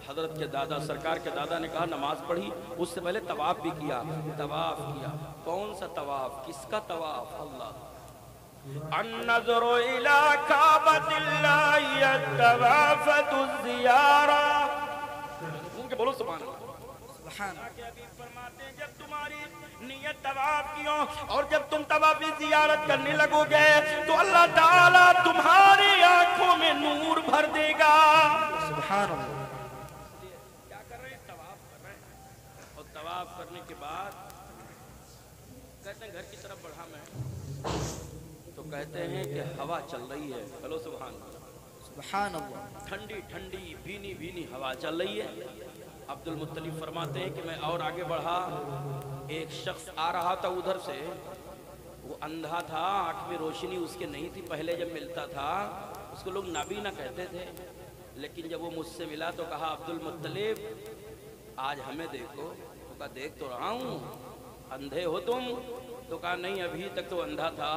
حضرت کے دادا، سرکار کے دادا نے کہا نماز پڑھی، اس سے پہلے طواف بھی کیا۔ طواف کیا، کون سا طواف؟ کس کا طواف؟ اللہ النظر الى کعبۃ اللہ الطواف الزیارہ۔ ان کے بولو سبحان اللہ۔ سبحان فرماتے ہیں جب تمہاری نیت طواف کی ہو اور جب تم طواف زیارت کرنے لگو گے تو اللہ تعالیٰ تمہاری آنکھوں میں نور بھر دے گا۔ سبحان اللہ۔ کیا کر رہے ہیں؟ طواف کر رہے ہیں، اور طواف کرنے کے بعد کہتے ہیں گھر کی طرف بڑھا میں، تو کہتے ہیں کہ ہوا چل رہی ہے۔ ہلو سبحان اللہ، سبحان اللہ۔ ٹھنڈی ٹھنڈی بھینی بھینی ہوا چل رہی ہے۔ عبد المطلب فرماتے ہیں کہ میں اور آگے بڑھا، ایک شخص آ رہا تھا ادھر سے، وہ اندھا تھا، آنکھ میں روشنی اس کے نہیں تھی، پہلے جب ملتا تھا اس کو لوگ نابینا کہتے تھے، لیکن جب وہ مجھ سے ملا تو کہا عبد المطلب آج ہمیں دیکھو۔ تو کہا دیکھ تو رہا ہوں، اندھے ہو تم؟ تو کہا نہیں، ابھی تک تو اندھا تھا،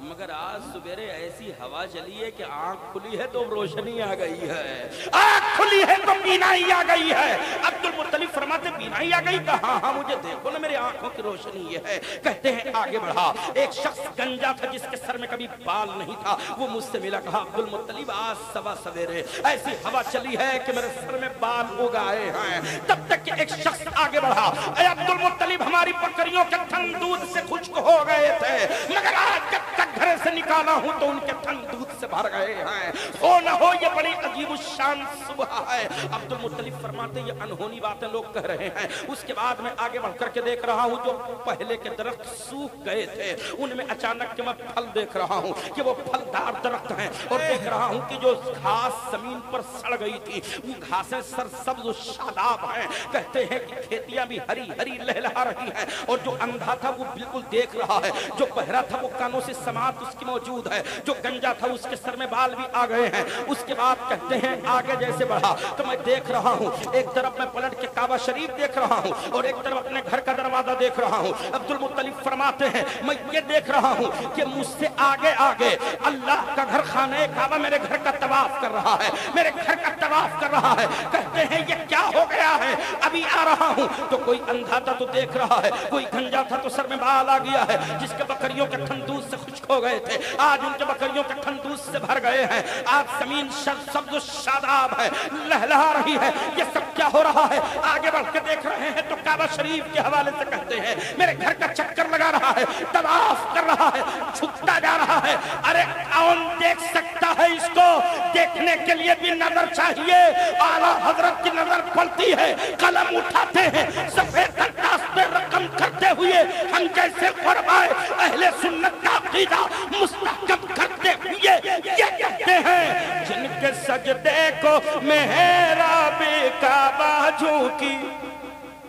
مگر آج سویرے ایسی ہوا چلی ہے کہ آنکھ کھلی ہے تو روشنی آ گئی ہے، آنکھ کھلی ہے تو بینائی آ گئی ہے۔ عبد المطلب فرماتے بینائی آ گئی؟ کہا ہاں مجھے دیکھو نا میری آنکھوں کی روشنی یہ ہے۔ کہتے ہیں آگے بڑھا، ایک شخص گنجا تھا جس کے سر میں کبھی بال نہیں تھا، وہ مجھ سے ملا، کہا عبد المطلب آج صبح سویرے ایسی ہوا چلی ہے کہ میرے سر میں بال اگ آئے ہیں۔ تب تک کہ ایک شخص آگے بڑھا، اے عبد المطلب ہماری بکریوں کے تھن دودھ سے خشک ہو گئے تھے، مگر آج جب تک گھر سے نکالا ہوں تو ان کے تھن دودھ سے بھر گئے ہیں۔ ہو نہ ہو یہ بڑی عجیب الشان صبح ہے۔ عبد المطلب فرماتے یہ انہونی باتیں لوگ کہہ رہے ہیں۔ اس کے بعد میں آگے بڑھ کر کے دیکھ رہا ہوں جو پہلے کے درخت سوکھ گئے تھے ان میں اچانک کے میں پھل دیکھ رہا ہوں کہ وہ پھلدار درخت ہیں، اور دیکھ رہا ہوں کہ جو گھاس زمین پر سڑ گئی تھی وہ گھاسیں سرسبز و شاداب ہیں۔ کہتے ہیں کہ کھیتیاں بھی ہری ہری لہلہا رہی ہیں، اور جو اندھا تھا وہ بالکل دیکھ رہا ہے، جو بہرا تھا وہ کانوں سے سماعت اس کی موجود ہے، جو گنجا تھا اس کے سر میں بال بھی آ گئے ہیں۔ اس کے بعد کہتے ہیں آگے جیسے بڑھا تو میں دیکھ رہا ہوں، ایک طرف میں پلٹ کے کعبہ شریف دیکھ رہا ہوں اور ایک طرف اپنے گھر کا دروازہ دیکھ رہا ہوں۔ عبد المطلب فرماتے ہیں میں یہ دیکھ رہا ہوں کہ مجھ سے آگے آگے اللہ کا گھر خانہ کعبہ میرے گھر کا طواف کر رہا ہے، میرے گھر کا طواف کر رہا ہے۔ کہتے ہیں یہ کیا ہو گیا ہے؟ ابھی آ رہا ہوں تو کوئی اندھا تھا تو دیکھ رہا ہے، کوئی گنجا تھا تو سر میں بال آ گیا ہے، جس کے بکریوں کے تھن دودھ سے خشک ہو گئے تھے آج ان کے بکریوں کے تھن دودھ سے بھر گئے ہیں۔ آج زمین سبز و شاداب ہے، لہلہا رہی ہے۔ یہ سب کیا ہو رہا ہے؟ آگے بڑھ کے دیکھ رہے ہیں تو کعبہ شریف کے حوالے سے کہتے ہیں میرے گھر کا چکر لگا رہا ہے، طواف کر رہا ہے، چھپتا جا رہا ہے۔ ارے کون دیکھ سکتا ہے اس کو؟ دیکھنے کے لیے بھی نظر چاہیے۔ اعلیٰ حضرت کی نظر پڑتی ہے، قلم اٹھاتے ہیں، سفید کرتاس پہ رقم کرتے ہوئے ہم جیسے فرمائے اہل سنت کا عقیدہ مستحکم کرتے ہوئے یہ کہتے ہیں جن کے سجدے کو محراب کعبہ جھونکی۔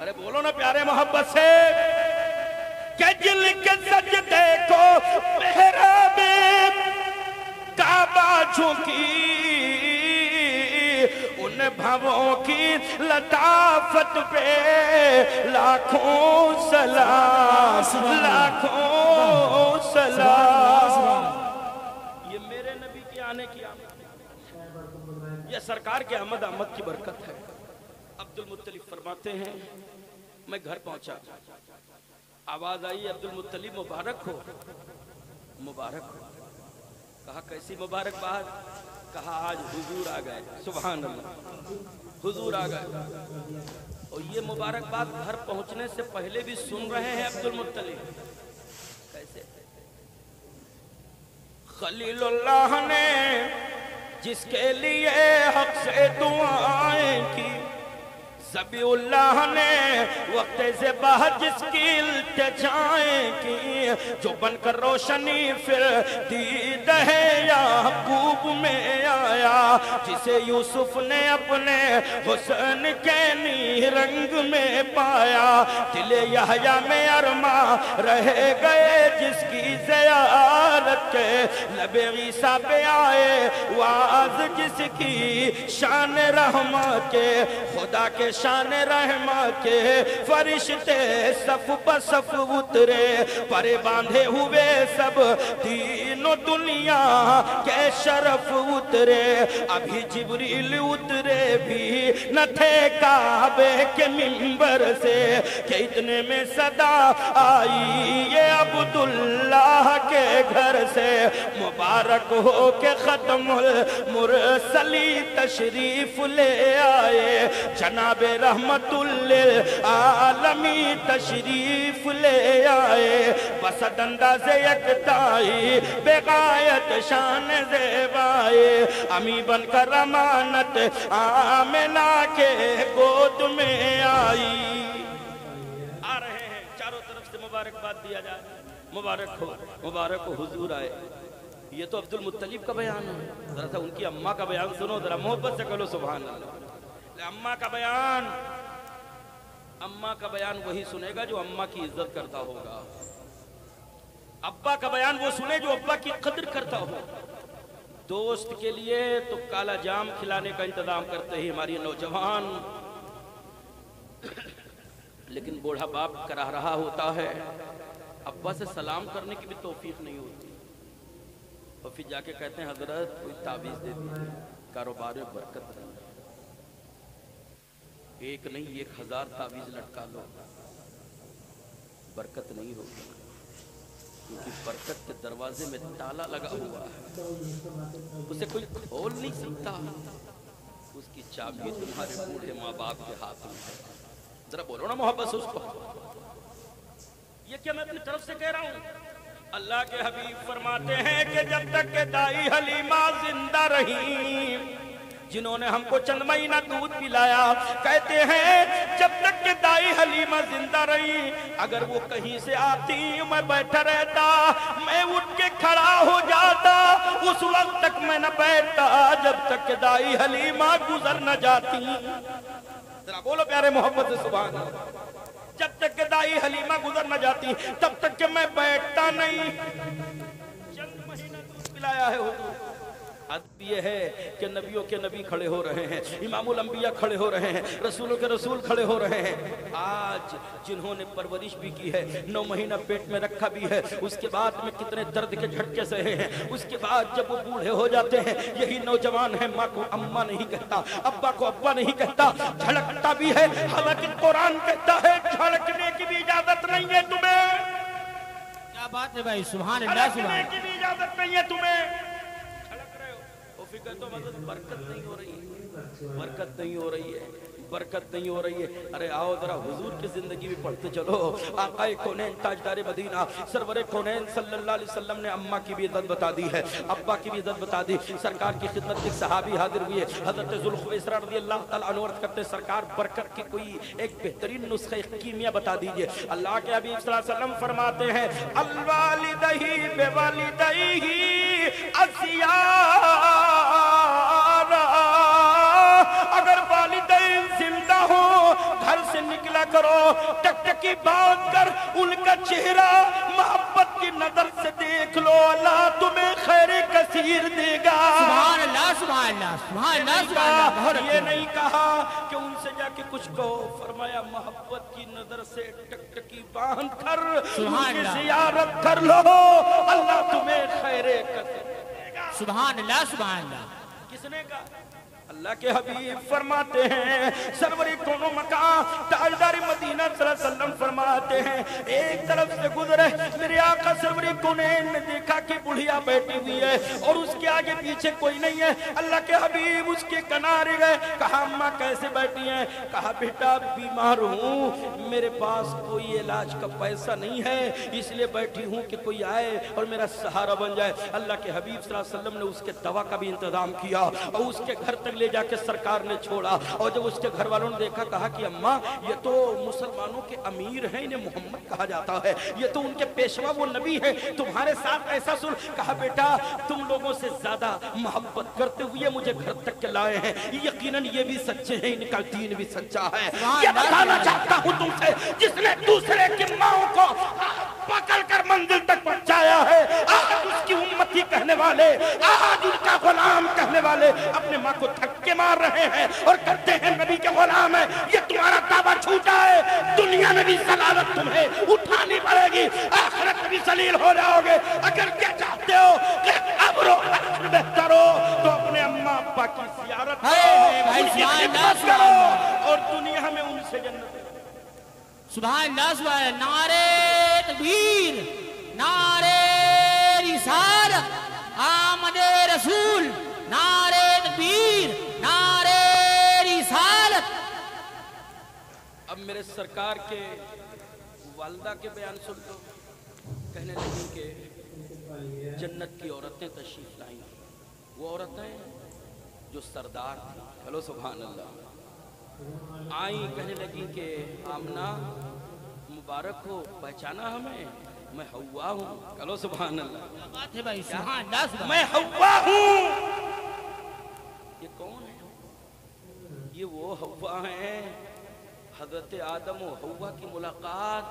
ارے بولو نا پیارے محبت سے، کہ جن کے سجدے کو محراب کعبہ جھونکی ان بھووں کی لطافت پہ لاکھوں سلام، لاکھوں سلام۔ یہ میرے نبی کے آنے کی آمد، یہ سرکار کے آمد کی برکت ہے۔ عبد المطلب فرماتے ہیں میں گھر پہنچا، آواز آئی عبد المطلب مبارک ہو، مبارک ہو۔ کہا کیسی مبارک بات؟ کہا آج حضور آ گئے۔ سبحان اللہ، حضور آ گئے۔ اور یہ مبارک بات گھر پہنچنے سے پہلے بھی سن رہے ہیں عبد المطلب۔ کیسے؟ خلیل اللہ نے جس کے لیے حق سے دعائیں کی، ذبیح اللہ نے وقت ذبح جس کی التجائیں کی، جو بن کر روشنی پھر دیدہ یعقوب میں آیا، جسے یوسف نے اپنے حسن کے نیرنگ میں پایا، دل یحییٰ میں ارماں رہ گئے جس کی زیارت کے، لب عیسیٰ پہ آئے واز جس کی شان رحمت کے، خدا کے شان رحمت کے فرشتے صف بصف اترے، پرے باندھے ہوئے سب دین و دنیا کے شرف اترے، अभी जिब्रील उतरे भी न थे काबे के मिंबर से कि इतने में सदा आई ये अब्दुल्लाह के घर से, मुबारक हो के खत्मुल मुरसली तशरीफ ले आए, जनाबे रहमतुल लिल आलमी तशरीफ ले आए, बसत अंदाज़े यकताई बेगायत शान ज़ेबाए, अमी बनकर अमानत आमिना के गोद में आई। आ रहे हैं, चारों तरफ से मुबारकबाद दिया जाए, मुबारक हो हुजूर आए। ये तो अब्दुल मुत्तलिब का बयान है, जरा सा उनकी अम्मा का बयान सुनो, जरा मोहब्बत से कहो सुभान अल्लाह। अम्मा का बयान वही सुनेगा जो अम्मा की इज्जत करता होगा। अब्बा का बयान वो सुने जो अब्बा की कदर करता हो। दोस्त के लिए तो काला जाम खिलाने का इंतजाम करते ही हमारी नौजवान, लेकिन बूढ़ा बाप करा रहा होता है, अब्बा से सलाम करने की भी तौफीक नहीं होती, और फिर जाके कहते हैं हजरत कोई ताबीज दे दीजिए, कारोबार में बरकत नहीं। एक नहीं 1000 ताबीज लटका लो, बरकत नहीं होगी, क्योंकि बरकत के दरवाजे में ताला लगा हुआ है, उसे कोई खोल नहीं सकता। उसकी चाबी तुम्हारे बूढ़े माँ बाप के हाथ में है। जरा बोलो ना मोहब्बत से उसको। ये क्या मैं अपनी तरफ से कह रहा हूँ? अल्लाह के हबीब फरमाते हैं कि जब तक के दाई हलीमा जिंदा रही, जिन्होंने हमको चंद महीना दूध पिलाया, कहते हैं जब तक के दाई हलीमा जिंदा रही, अगर वो कहीं से आती मैं बैठा रहता, मैं उठ के खड़ा हो जाता, उस वक्त तक मैं न बैठता जब तक के दाई हलीमा गुजर न जाती। जरा बोलो प्यारे मोहब्बत से सुभान अल्लाह। जब तक के दाई हलीमा गुजर न जाती तब तक के मैं बैठता नहीं। चंद महीना दूध पिलाया है हुजूर। अदब ये है कि नबियों के नबी खड़े हो रहे हैं, इमामुल अंबिया खड़े हो रहे हैं, रसूलों के रसूल खड़े हो रहे हैं। आज जिन्होंने परवरिश भी की है, 9 महीना पेट में रखा भी है, उसके बाद में कितने दर्द के झटके सहे हैं, उसके बाद जब वो बूढ़े हो जाते हैं, यही नौजवान है, माँ को अम्मा नहीं कहता, अब्बा को अब्बा नहीं कहता, झड़कता भी है। हालांकि कुरान कहता है झड़कने की भी इजाजत नहीं है तुम्हें। क्या बात है भाई, सुभान अल्लाह। झड़कने की भी इजाजत नहीं है तुम्हें। फिक्र तो मतलब बरकत नहीं हो रही है, बरकत नहीं हो रही है, बरकत नहीं हो रही है। अरे आओ जरा हुजूर की जिंदगी भी पढ़ते चलो। आकाए कौनैन ताजदार मदीना सरवरे कौनैन सल्लल्लाहु अलैहि वसल्लम ने अम्मा की भी इज्जत बता दी है, अब्बा की भी इज्जत बता दी। सरकार की खिदमत में सहाबी हाजिर हुए, हजरत जुल्खुवैसरा रज़ियल्लाहु ताला अन्हु अर्ज़ करते सरकार बरकत की कोई एक बेहतरीन नुस्खे कीमिया बता दीजिए। अल्लाह के हबीब सल्लल्लाहु अलैहि वसल्लम फरमाते हैं अल वालिदैहि बिवालिदैहि असिया, अगर वालिदैन जिंदा हो घर से निकला करो, टकटकी बांध कर उनका चेहरा मोहब्बत की नजर से देख लो, अल्लाह तुम्हें खैर कसीर देगा। सुभान अल्लाह, सुभान अल्लाह, सुभान अल्लाह, सुभान अल्लाह। ये नहीं कहा कि उनसे जाके कुछ कहो, फरमाया मोहब्बत की नजर से टकटकी बांध कर उनकी जियारत कर लो, अल्लाह तुम्हें खैर कसीर देगा। सुभान अल्लाह, सुभान अल्लाह। किसने कहा? अल्लाह के हबीब फरमाते हैं सरवरी कोनो मकाम ताजदार मदीना सल्लल्लाहु अलैहि वसल्लम फरमाते हैं एक तरफ से गुजरे मेरे आका सरवरी कौनैन ने देखा कि बुढ़िया बैठी हुई है और उसके आगे पीछे कोई नहीं है। अल्लाह के हबीब उसके किनारे गए, कहा अम्मा कैसे बैठी हैं? कहा बेटा बीमार हूँ, मेरे पास कोई इलाज का पैसा नहीं है, इसलिए बैठी हूँ कि कोई आए और मेरा सहारा बन जाए। अल्लाह के हबीब सल्लल्लाहु अलैहि वसल्लम ने उसके दवा का भी इंतजाम किया और उसके घर तक ले जाके सरकार ने छोड़ा। और जब उसके घर वालों ने देखा, कहा कि अम्मा ये तो मुसलमानों के अमीर हैं, इन्हें मोहम्मद कहा जाता है, ये तो उनके पेशवा वो नबी है, तुम्हारे साथ ऐसा सुन। कहा बेटा तुम लोगों से ज्यादा मोहब्बत करते हुए मुझे घर तक के लाए हैं, यकीनन ये भी सच्चे हैं, इनका दीन भी सच्चा है। ये बताना चाहता हूँ तुमसे, जिसने दूसरे की माओ को पकड़ कर मंजिल तक पहुंचाया है, आज उसकी उम्मती कहने वाले, आज उनका गुलाम कहने वाले अपने माँ को धक्के मार रहे हैं और कहते हैं नबी के गुलाम है। ये तुम्हारा दावा झूठा है, दुनिया में भी सलामत तुम्हें उठानी पड़ेगी, आखिरत में भी जलील हो जाओगे। अगर क्या चाहते हो कि अब बेहतर हो तो अपने अम्मा की ज़ियारत है, करो, भाई, उनकी सुभान खिदमत अल्लाह, करो सुभान और दुनिया में उनसे जन्नत। सुभान अल्लाह, सुभान अल्लाह। नारे तकबीर, नारे रिसालत, आमदे रसूल, नारे तकबीर, नारे रिसालत। अब मेरे सरकार के वालदा के बयान सुन लो। कहने लगी कि जन्नत की औरतें तशरीफ लाई, वो औरतें जो सरदार थी, हेलो सुभान अल्लाह, आई। कहने लगी कि आमना मुबारक हो, पहचाना हमें, मैं हव्वा हूँ, हेलो सुभान अल्लाह। क्या बात है भाई, सुभान अल्लाह, सुभान मैं हव्वा हूँ। ये कौन है? ये वो हव्वा हैं, हजरत आदम और हव्वा की मुलाकात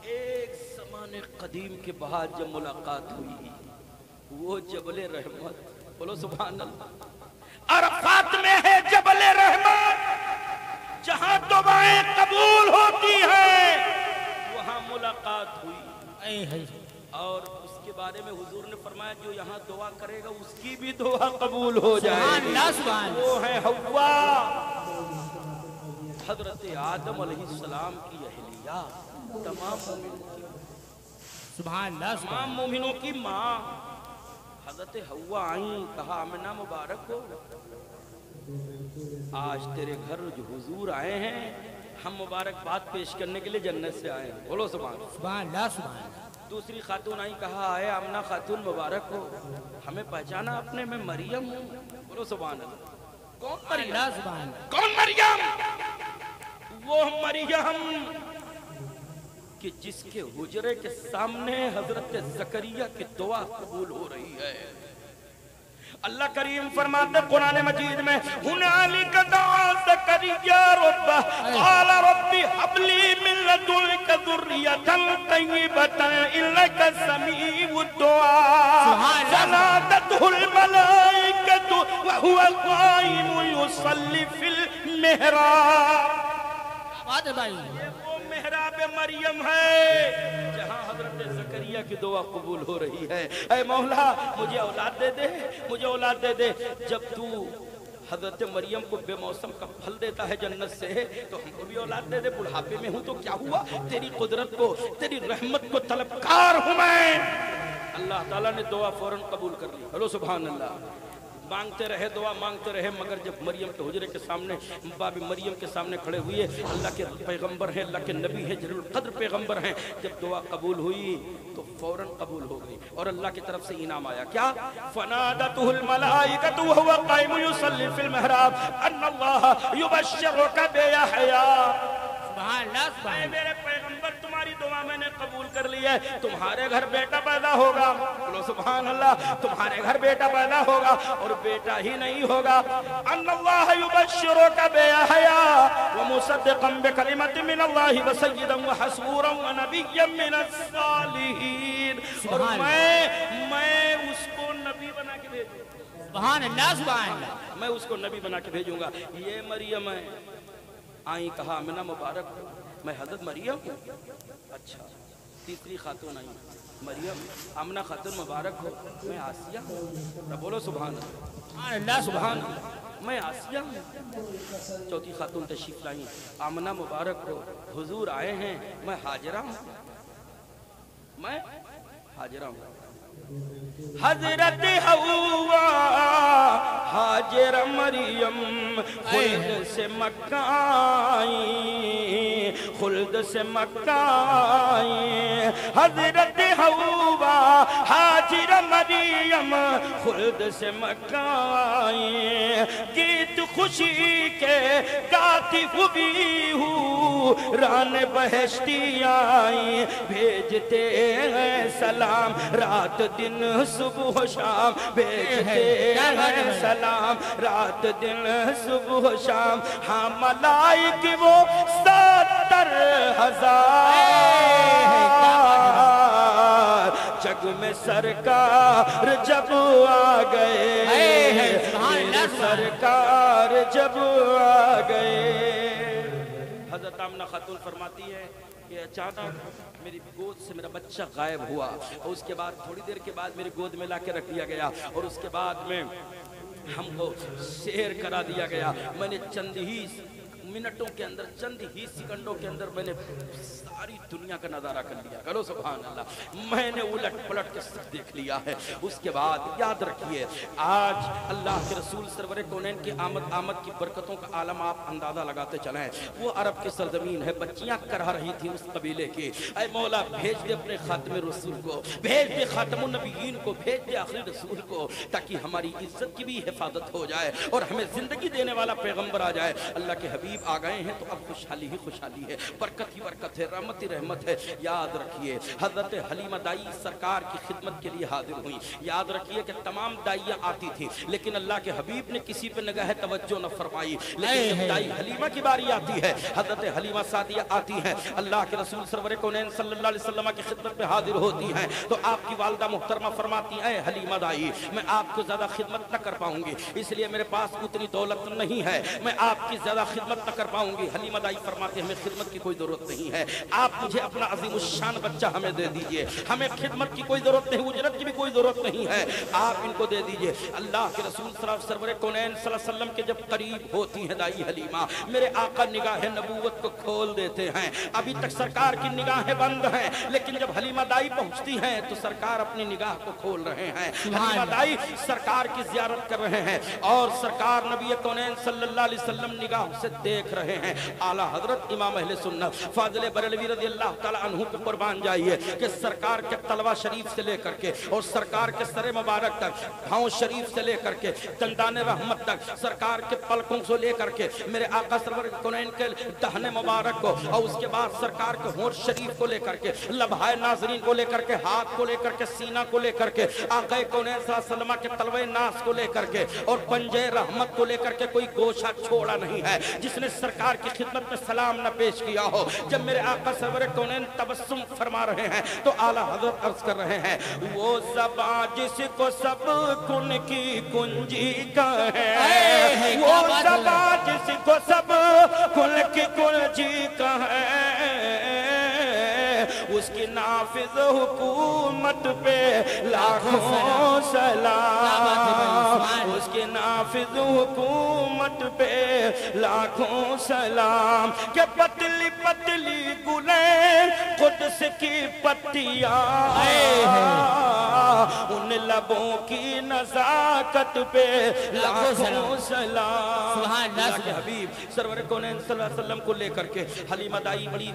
एक ज़माने कदीम के बाद जब मुलाकात हुई, वो जबले रहमत, बोलो सुभान अल्लाह। अरफात में है जबले रहमत, जहां दुआएं कबूल होती हैं, वहां मुलाकात हुई। और उसके बारे में हुजूर ने फरमाया जो यहाँ दुआ करेगा उसकी भी दुआ कबूल हो जाएगी। वो है हव्वा, हजरत आदम अलैहिस्सलाम की अहलिया, तमाम मोमिनों की माँ हजरत हव्वा आई। कहा आमिना मुबारक हो, आज तेरे घर जो हुजूर आए हैं, हम मुबारकबाद पेश करने के लिए जन्नत से आए हैं, बोलो सुभान अल्लाह, सुभान अल्लाह। दूसरी खातून आई, कहा आए आमना खातून मुबारक हो, हमें पहचाना अपने, मैं मरियम हूँ, बोलो सुभान अल्लाह। कौन मरियम? कौन मरियम? वो मरियम कि जिसके हुजरे के सामने हजरत ज़करिया की दुआ कबूल हो रही है। अल्लाह करीम फरमाते कुरान मजीद में, हुनालिका दआ ज़करिया रब्बह क़ाल रब्बी हबली मिन लदुनका ज़ुर्रियतन तय्यिबतन इन्नका समीउद दुआ। फनादतहुल मलाइकतु व हुवा क़ाइमुन युसल्ली फिल मिहराब। बात है भाई, मेहराब मरियम है जहां हजरत ज़करिया की दुआ कबूल हो रही है। ऐ मौला मुझे औलाद दे दे, मुझे औलाद दे दे। जब तू हजरत मरियम को बेमौसम का फल देता है जन्नत से, तो हमको भी औलाद दे दे। बुढ़ापे में हूं तो क्या हुआ, तेरी कुदरत को, तेरी रहमत को तलबकार हूं मैं। अल्लाह ताला ने दुआ फौरन कबूल कर ली, हेलो सुभान अल्लाह। मांगते रहे, दुआ मांगते रहे, मगर जब मरियम के हुजरे के सामने, बाबी मरियम के सामने खड़े हुए, अल्लाह के पैगंबर हैं, अल्लाह के नबी हैं, जलील कद्र पैगंबर हैं, जब दुआ कबूल हुई तो फौरन कबूल हो गई। और अल्लाह की तरफ से इनाम आया, क्या? फनादतुहुल मलाइकतु व हुवा क़ाइमुन युसल्ली फिल मिहराब अन्नल्लाह युबश्शिरुका बियहया। मेरे पैगंबर तुम्हारी दुआ मैंने कबूल कर ली है, तुम्हारे घर बेटा पैदा होगा, बोलो सुभान अल्लाह। तुम्हारे घर बेटा पैदा होगा और बेटा ही नहीं होगा, अन्नल्लाह युबश्शिरुका बियहया व मुसद्दिक़न बिकलिमतिन मिनल्लाहि व सय्यिदन व हसूरन व नबिय्यन मिनस सालिहीन। और मैं उसको नबी बना के भेजूंगा, सुभान अल्लाह, सुभान अल्लाह। मैं उसको नबी बना के भेजूंगा। ये मरियम है। आई, कहा आमिना मुबारक हो, मैं हजरत मरियम हूँ। अच्छा, तीसरी खातून आई, मरियम आमिना खातून मुबारक हो, मैं आसिया हूँ, बोलो सुभान अल्लाह, सुभान अल्लाह, मैं आसिया हूँ। चौथी खातून तशरीफ लाई, आमिना मुबारक हो, हुजूर आए हैं, मैं हाजिरा हूँ, मैं हाजिरा हूँ। हजरत हव्वा हाजिर मरियम खुल्द से मक्का आई, खुल्द से मक्का आई। हजरत हव्वा हाजिर मरियम खुल्द से मक्का आई। गीत खुशी के गाती हुई हूँ रान बहश्ती आई। भेजते हैं सलाम रात दिन सुबह शाम, भेजते हैं सलाम रात दिन सुबह शाम। हाँ मलाइक वो 70,000 जग में सरकार जब आ गए, सरकार जब आ गए। हजरत आमना खातून फरमाती है कि अचानक मेरी गोद से मेरा बच्चा गायब हुआ और उसके बाद थोड़ी देर के बाद मेरी गोद में लाके रख दिया गया और उसके बाद में ہم کو شیر کرا دیا گیا. میں نے چند ہی منٹوں کے اندر, چند ہی سیکنڈوں کے اندر میں نے ساری دنیا کا نظارہ کر لیا. کرو سبحان اللہ. میں نے الٹ پلٹ کے سب دیکھ لیا ہے. اس کے بعد یاد رکھیے, آج اللہ کے رسول سرور کونین کی آمد کی برکتوں کا عالم آپ اندازہ لگاتے چلیں. وہ عرب کی سرزمین ہے, بچیاں کرا رہی تھی اس قبیلے کی. اے مولا بھیج دے اپنے خاتم رسول کو, بھیج دے خاتم النبیین کو, بھیج دے آخری رسول کو, تاکہ ہماری عزت کی بھی حفاظت ہو جائے اور ہمیں زندگی دینے والا پیغمبر آ جائے. اللہ کے حبیب آ گئے ہیں تو اب خوشحالی ہی خوشحالی ہے, برکت ہی برکت ہے, رحمت ہی رحمت ہے. یاد رکھیے حضرت حلیمہ دائی سرکار کی خدمت کے لیے حاضر ہوئی. یاد رکھیے کہ تمام دائیاں آتی تھی, لیکن اللہ کے حبیب نے کسی پہ نگاہ توجہ نہ فرمائی. لیکن جب دائی حلیمہ کی باری آتی ہے, حضرت حلیمہ سعدیہ آتی ہیں, اللہ کے رسول سرور کونین صلی اللہ علیہ وسلم کی خدمت پہ حاضر ہوتی ہیں, تو آپ کی والدہ محترمہ فرماتی ہیں, اے حلیمہ دائی میں آپ کو زیادہ خدمت نہ کر پاؤں گی, اس لیے میرے پاس اتنی دولت نہیں ہے, میں آپ کی زیادہ خدمت نہ کر پاؤں گی. حلیمہ دائی فرماتے ہیں, ہمیں خدمت کی کوئی ضرورت نہیں ہے, آپ مجھے اپنا عظیم الشان بچہ ہمیں دے دیجئے, ہمیں خدمت کی کوئی ضرورت نہیں, اجرت کی بھی کوئی ضرورت نہیں ہے, آپ ان کو دے دیجئے. اللہ کے رسول سرور کونین صلی اللہ علیہ وسلم کے جب قریب ہوتی ہیں دائی حلیمہ, میرے آقا نگاہ نبوت کو کھول دیتے ہیں. ابھی تک سرکار کی نگاہیں بند ہیں, لیکن جب حلیمہ دائی پہنچتی ہیں تو سرکار اپنی نگاہ کو کھول رہے ہیں. حلیمہ دائی سرکار کی زیارت کر رہے ہیں اور سرکار نبی کونین صلی اللہ علیہ وسلم نگاہ سے دیکھ رہے ہیں. اعلیٰ حضرت امام اہل سنت فاضل بریلوی رضی اللہ تعالی عنہ کے قربان جائیے کہ سرکار کے تلوہ شریف سے لے کر کے اور سرکار کے سر مبارک تک, بھاؤں شریف سے لے کر کے دندان رحمت تک, سرکار کے پلکوں سے لے کر کے میرے آقا سرور کونین کے دہن مبارک کو, اور اس کے بعد سرکار کے ہونٹ شریف کو لے کر کے, لبھائے ناظرین کو لے کر کے, ہاتھ کو لے کر کے, سینہ کو لے کر کے, آقا کونین صلی اللہ علیہ وسلم کے تلوہ ناس کو لے کر کے اور پنجے رحمت کو لے کر کے کوئی گوشہ چھوڑا نہیں ہے جس نے سرکار کی خدمت میں سلام نہ پیش کیا ہو. جب میرے آقا سرور کونین تبسم فرما رہے ہیں تو اعلیٰ حضرت عرض کر رہے ہیں, وہ زبان جس کو سب کن کی کنجی کا ہے, وہ زبان جس کو سب کن کی کنجی کا ہے, اس کی نافذ حکومت پہ لاکھوں سلام, اس کی نافذ حکومت پہ لاکھوں سلام. کہ پتلی پتلی گلیں قدس کی پتیاں, ان لبوں کی نزاکت پہ لاکھوں سلام. اللہ کے حبیب سرور کونین صلی اللہ علیہ وسلم کو لے کر کے حلیمہ دائی بڑی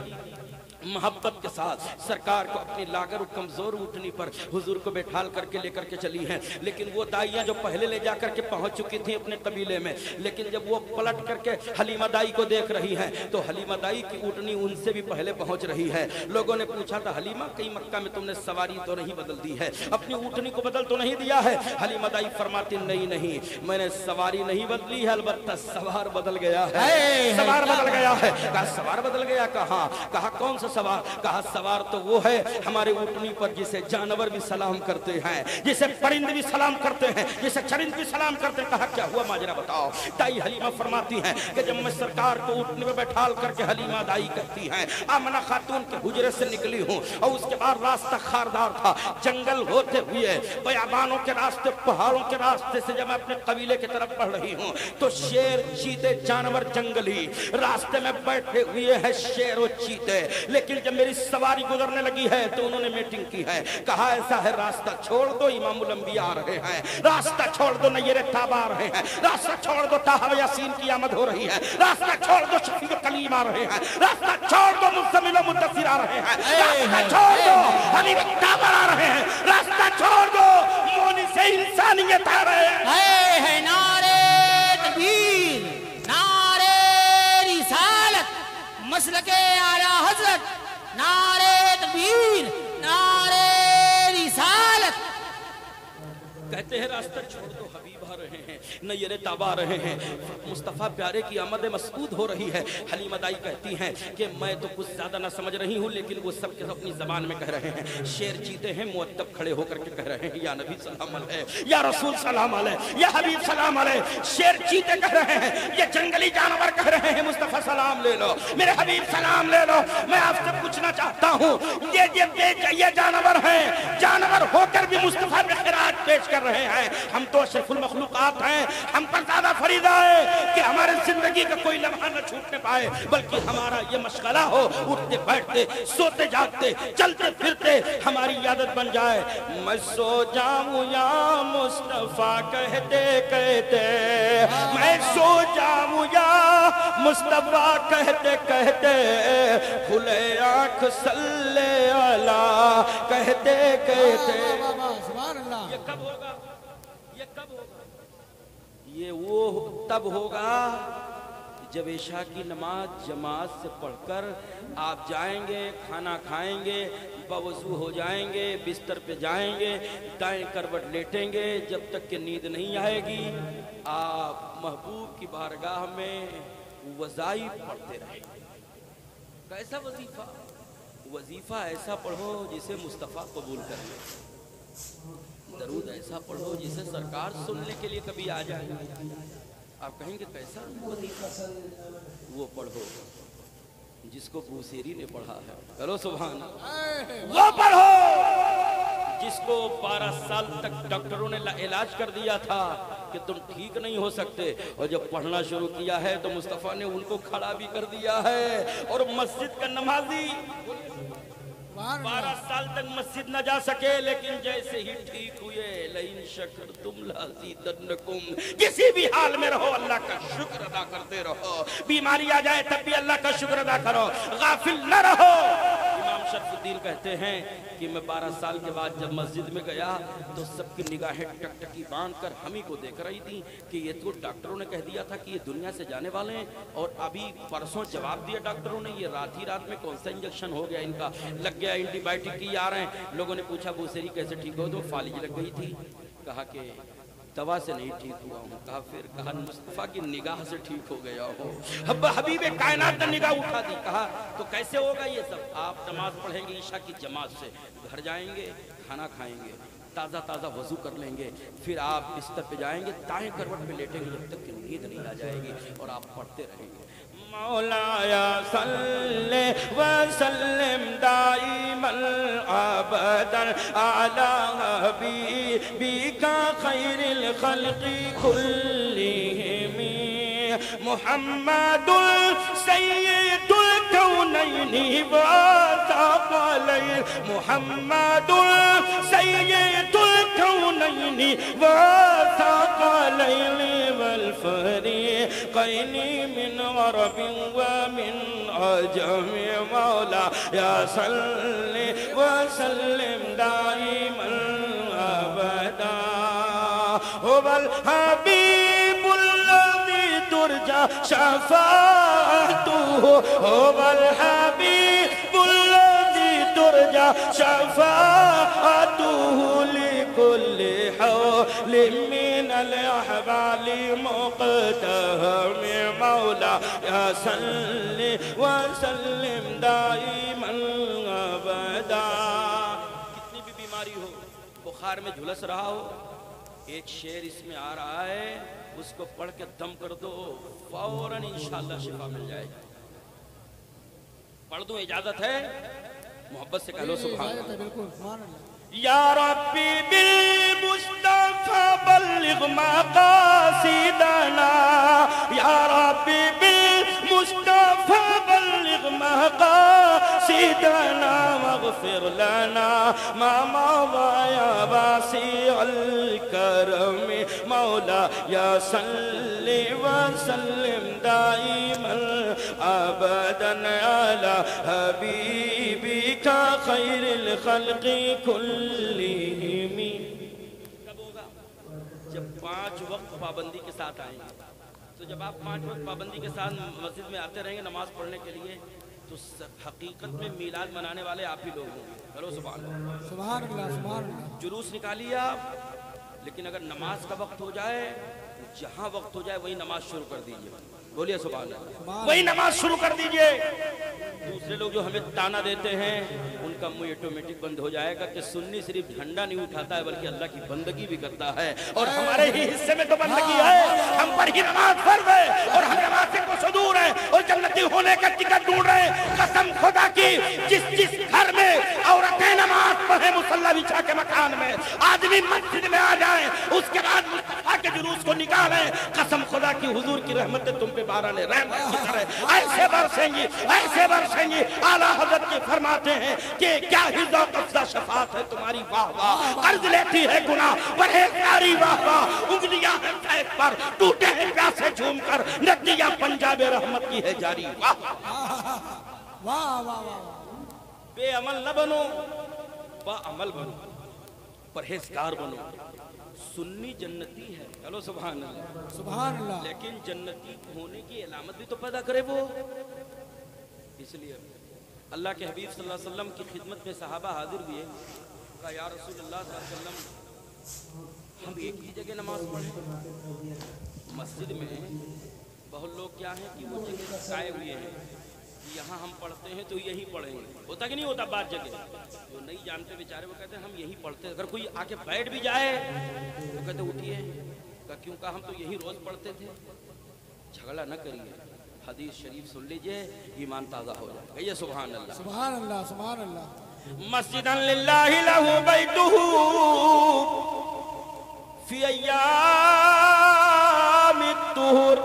محبت کے ساتھ سرکار کو اپنی لاغر و کمزور اٹھنی پر حضور کو بیٹھال کر کے لے کر کے چلی ہیں. لیکن وہ دائیاں جو پہلے لے جا کر کے پہنچ چکی تھیں اپنے قبیلے میں, لیکن جب وہ پلٹ کر کے حلیمہ دائی کو دیکھ رہی ہیں تو حلیمہ دائی کی اٹھنی ان سے بھی پہلے پہنچ رہی ہے. لوگوں نے پوچھا تھا, حلیمہ کہیں مکہ میں تم نے سواری تو نہیں بدل دی ہے, اپنی اٹھنی کو بدل تو نہیں دیا ہے؟ حلیمہ دائی فرماتی, نہیں میں نے سواری نہیں بدلی ہے, البتہ سوار بدل گیا ہے. سوار بدل گیا ہے. کہا سوار بدل گیا؟ کہا کون سا سوار؟ کہا سوار تو وہ ہے ہمارے اٹھنی پر جسے جانور بھی سلام کرتے ہیں, جسے پرند بھی سلام کرتے ہیں, جسے چرند بھی سلام کرتے ہیں. کہا کیا ہوا ماجرا بتاؤ. دائی حلیمہ فرماتی ہیں کہ جب میں سرکار کو اٹھنی پر بیٹھال کر کے, حلیمہ دائی کہتی ہیں, آمنہ خاتون کے حجرے سے نکلی ہوں اور اس کے بعد راستہ خاردار تھا, جنگل ہوتے ہوئے بیابانوں کے راستے, پہاڑوں کے راستے سے جب میں اپنے قبیلے کی طرف بڑھ رہی ہوں تو شیر, چیتے, جانور جنگلی راستے میں بیٹھے ہوئے ہیں, شیر و چیتے. لیکن جب میری سواری گزرنے لگی ہے تو انہوں نے میٹنگ کی ہے. کہا ایسا ہے راستہ چھوڑ دو, امام الانبیاء آ رہے ہیں, راستہ چھوڑ دو, نیر تابا آ رہے ہیں, راستہ چھوڑ دو, طٰہٰ و یاسین کی آمد ہو رہی ہے, راستہ چھوڑ دو, شفیع و کلیم آ رہے ہیں, راستہ چھوڑ دو, مزمل و مدثر آ رہے ہیں, راستہ چھوڑ دو, حبیب تابر آ رہے ہیں, راستہ چھوڑ دو, مونس انسانیت آ رہے ہیں. نعرے تکبیر, نعرے رسالت, مسلک اعلیٰ حضرت, نعرے تکبیر, نعرے رسالت. کہتے ہیں راستہ چھوڑ دو, حبیب آ رہے ہیں, نیر تابا آ رہے ہیں, مصطفیٰ پیارے کی آمد مسعود ہو رہی ہے. حلیمہ دائی کہتی ہیں کہ میں تو کچھ زیادہ نہ سمجھ رہی ہوں, لیکن وہ سب کے سب اپنی زبان میں کہہ رہے ہیں. شیر چیتے ہیں مؤدب کھڑے ہو کر کے کہہ رہے ہیں, یا نبی سلام علیہ, یا رسول سلام علیہ, یا حبیب سلام علیہ. شیر چیتے کہہ رہے ہیں, یہ جنگلی جانور کہہ رہے ہیں, مصطفیٰ سلام لے لو, میرے حبیب سلام لے لو. میں آپ سے پوچھنا چاہتا ہوں, یہ جانور ہیں, جانور ہو کر بھی مصطفیٰ پہ خراج پیش کر رہے रहे हैं। हम तो अशरफुल मखलूकात हैं, हम पर ज़्यादा फरीदा है कि हमारे जिंदगी का कोई लम्हा न छूटने पाए, बल्कि हमारा ये मशगला हो, उठते बैठते सोते जागते चलते फिरते हमारी आदत बन जाए। मैं सो जाऊं या मुस्तफा कहते कहते, मैं सो जाऊं या मुस्तफा कहते कहते, खुले आंख सल्ले अला कहते कहते। ये कब होगा? ये कब होगा? ये वो तब होगा जब इशा की नमाज जमात से पढ़कर आप जाएंगे, खाना खाएंगे, बवज़ू हो जाएंगे, बिस्तर पे जाएंगे, दाएं करवट लेटेंगे, जब तक कि नींद नहीं आएगी आप महबूब की बारगाह में वज़ाइफ पढ़ते रहेंगे। कैसा वजीफा? वजीफा ऐसा पढ़ो जिसे मुस्तफ़ा कबूल कर ले, दरूद ऐसा पढ़ो जिसे सरकार सुनने के लिए कभी आ जाए। आप कहेंगे कैसा वजीफा? वो पढ़ो जिसको बूसेरी ने पढ़ा है, करो सुभान। वो पढ़ो जिसको 12 साल तक डॉक्टरों ने इलाज कर दिया था कि तुम ठीक नहीं हो सकते, और जब पढ़ना शुरू किया है तो मुस्तफ़ा ने उनको खड़ा भी कर दिया है। और मस्जिद का नमाजी 12 साल तक मस्जिद न जा सके, लेकिन जैसे ही ठीक हुए, लइन शकरतुम लअज़ीदन्नकुम, किसी भी हाल में रहो अल्लाह का शुक्र अदा करते रहो। बीमारी आ जाए तब भी अल्लाह का शुक्र अदा करो, गाफिल न रहो। इमाम शरफुद्दीन कहते हैं कि मैं 12 साल के बाद जब मस्जिद में गया तो सबकी निगाहें टकटकी बांध कर हम ही को देख रही थी कि ये तो डॉक्टरों ने कह दिया था कि ये दुनिया से जाने वाले हैं, और अभी परसों जवाब दिया डॉक्टरों ने, ये रात ही रात में कौन सा इंजेक्शन हो गया इनका, लग गया एंटीबायोटिक की आ रहे हैं। लोगों ने पूछा बूसेरी कैसे ठीक हो, तो फालिज लग गई थी। कहा कि दवा से नहीं ठीक हुआ हूँ। कहा फिर? कहा मुस्तफ़ा की निगाह से ठीक हो गया हो। हबीब कायनात ने निगाह उठा दी। कहा तो कैसे होगा ये सब? आप नमाज पढ़ेंगे ईशा की जमात से, घर जाएंगे, खाना खाएंगे, ताज़ा ताज़ा वज़ू कर लेंगे, फिर आप बिस्तर पे जाएंगे, दाएं करवट पे लेटेंगे जब तक कि नींद नहीं आ जाएगी, और आप पढ़ते रहेंगे मौलाया सल्ले व सल्लिम दाइमन अबदन अला हबीबिका खैरिल खल्क़ि कुल्लिहिम मुहम्मदुल सय्यदुल कौनैनि व थक़लैन, मुहम्मदुल सय्यदुल कौनैनि व थक़लैन वल फरीक़ैनि मिन अरबिन व मिन अजम। मौला या सल्लि व सल्लिम दाइमन अबदा हुवल हबीबुल लज़ी तुरजा शफ़ाअतुहु, हुवल हबीबुल लज़ी तुरजा शफ़ाअतुहु लिकुल्लि हौलिन मिनल अहवालि मुक़तहम। मौला या सल्लि व सल्लिम दाइमन अबदा। कितनी भी बीमारी हो, बुखार में झुलस रहा हो, एक शेर इसमें आ रहा है, उसको पढ़ के दम कर दो, फौरन इंशाअल्लाह शिफा मिल जाएगी। पढ़ दूं? इजाजत है? मोहब्बत से कह लो सुभान अल्लाह। या रब्बी बिल मुस्तफा बल्लिग मक़ासिदना, या रब्बी बिल मुस्तफा बल्लिग मक़ासिदना वग़फ़िर लना मा मज़ा या वासिअल करम। मौला या सल्लि व सल्लिम दाइमन अबदन अला हबीबिका खैरिल खल्क़ि कुल्लिहिम। कब होगा? जब 5 वक्त पाबंदी के साथ आएंगे। तो जब आप 5 वक्त पाबंदी के साथ मस्जिद में आते रहेंगे नमाज पढ़ने के लिए, तो हकीकत में मीलाद मनाने वाले आप ही लोग होंगे। हेलो सुभान अल्लाह, सुभान अल्लाह, सुभान अल्लाह। जुलूस निकालिए आप, लेकिन अगर नमाज का वक्त हो जाए, जहाँ वक्त हो जाए वही नमाज शुरू कर दीजिए। बोलिए सुभान अल्लाह, वही नमाज शुरू कर दीजिए। दूसरे लोग जो हमें ताना देते हैं, उनका मुंह ऑटोमेटिक बंद हो जाएगा कि सुन्नी सिर्फ झंडा नहीं उठाता है बल्कि अल्लाह की बंदगी भी करता है, और हमारे ही हिस्से में तो बंदगी है, हम पर ही नमाज फर्ज है और हम नमाज से को दूर है। और जन्नती होने का टिकट ढूंढ रहे हैं। कसम खुदा की, जिस घर में औरतें नमाज पढ़े मुसल्ला बिछा के मकान में, आदमी मस्जिद में आ जाए, उसके बाद मुस्तफा के जुलूस को निकाले, कसम खुदा की हुजूर की रहमतें तुम पे बाराने रहमत की तरह ऐसे बरसेंगी। आला हजरत जी फरमाते हैं कि क्या ही ज़ौक़ अफ़ज़ा शफ़ाअत है तुम्हारी, वाह वाह। कर्ज लेती है गुनाह परहेज़गारी, वाह वाह। उंगलियां हैं सैफ पर, टूटे हैं प्यासे झूम कर, नदियां पंजाब रहमत की है जारी, वाह वाह वाह वाह। बेअमल न बनो, बाअमल बनो, परहेज़गार बनो। सुन्नी जन्नती है, चलो सुभान अल्लाह सुभान अल्लाह। लेकिन जन्नती होने की अलामत भी तो पैदा करे वो। इसलिए अल्लाह के हबीब सल्लल्लाहु अलैहि वसल्लम की खिदमत में सहाबा हाजिर हुए, कहा या रसूलुल्लाह सल्लल्लाहु अलैहि वसल्लम हम एक ही जगह नमाज पढ़ें। मस्जिद में बहुत लोग क्या हैं कि वो जगह चिपकाए हुए हैं, यहाँ हम पढ़ते हैं तो यही पढ़ेंगे, होता कि नहीं होता बात जगह। जो नहीं जानते बेचारे वो कहते हैं हम यही पढ़ते हैं। अगर कोई आके बैठ भी जाए तो कहते उठिए, क्यों कहा हम तो यही रोज पढ़ते थे। झगड़ा न करिए, हदीस शरीफ सुन लीजिए, ईमान ताज़ा हो जाएगा। ये सुभान अल्लाह सुभान अल्लाह सुभान अल्लाह। मस्जिदन लिल्लाहि लहू बैतुहू फी अय्यामित तुहूर।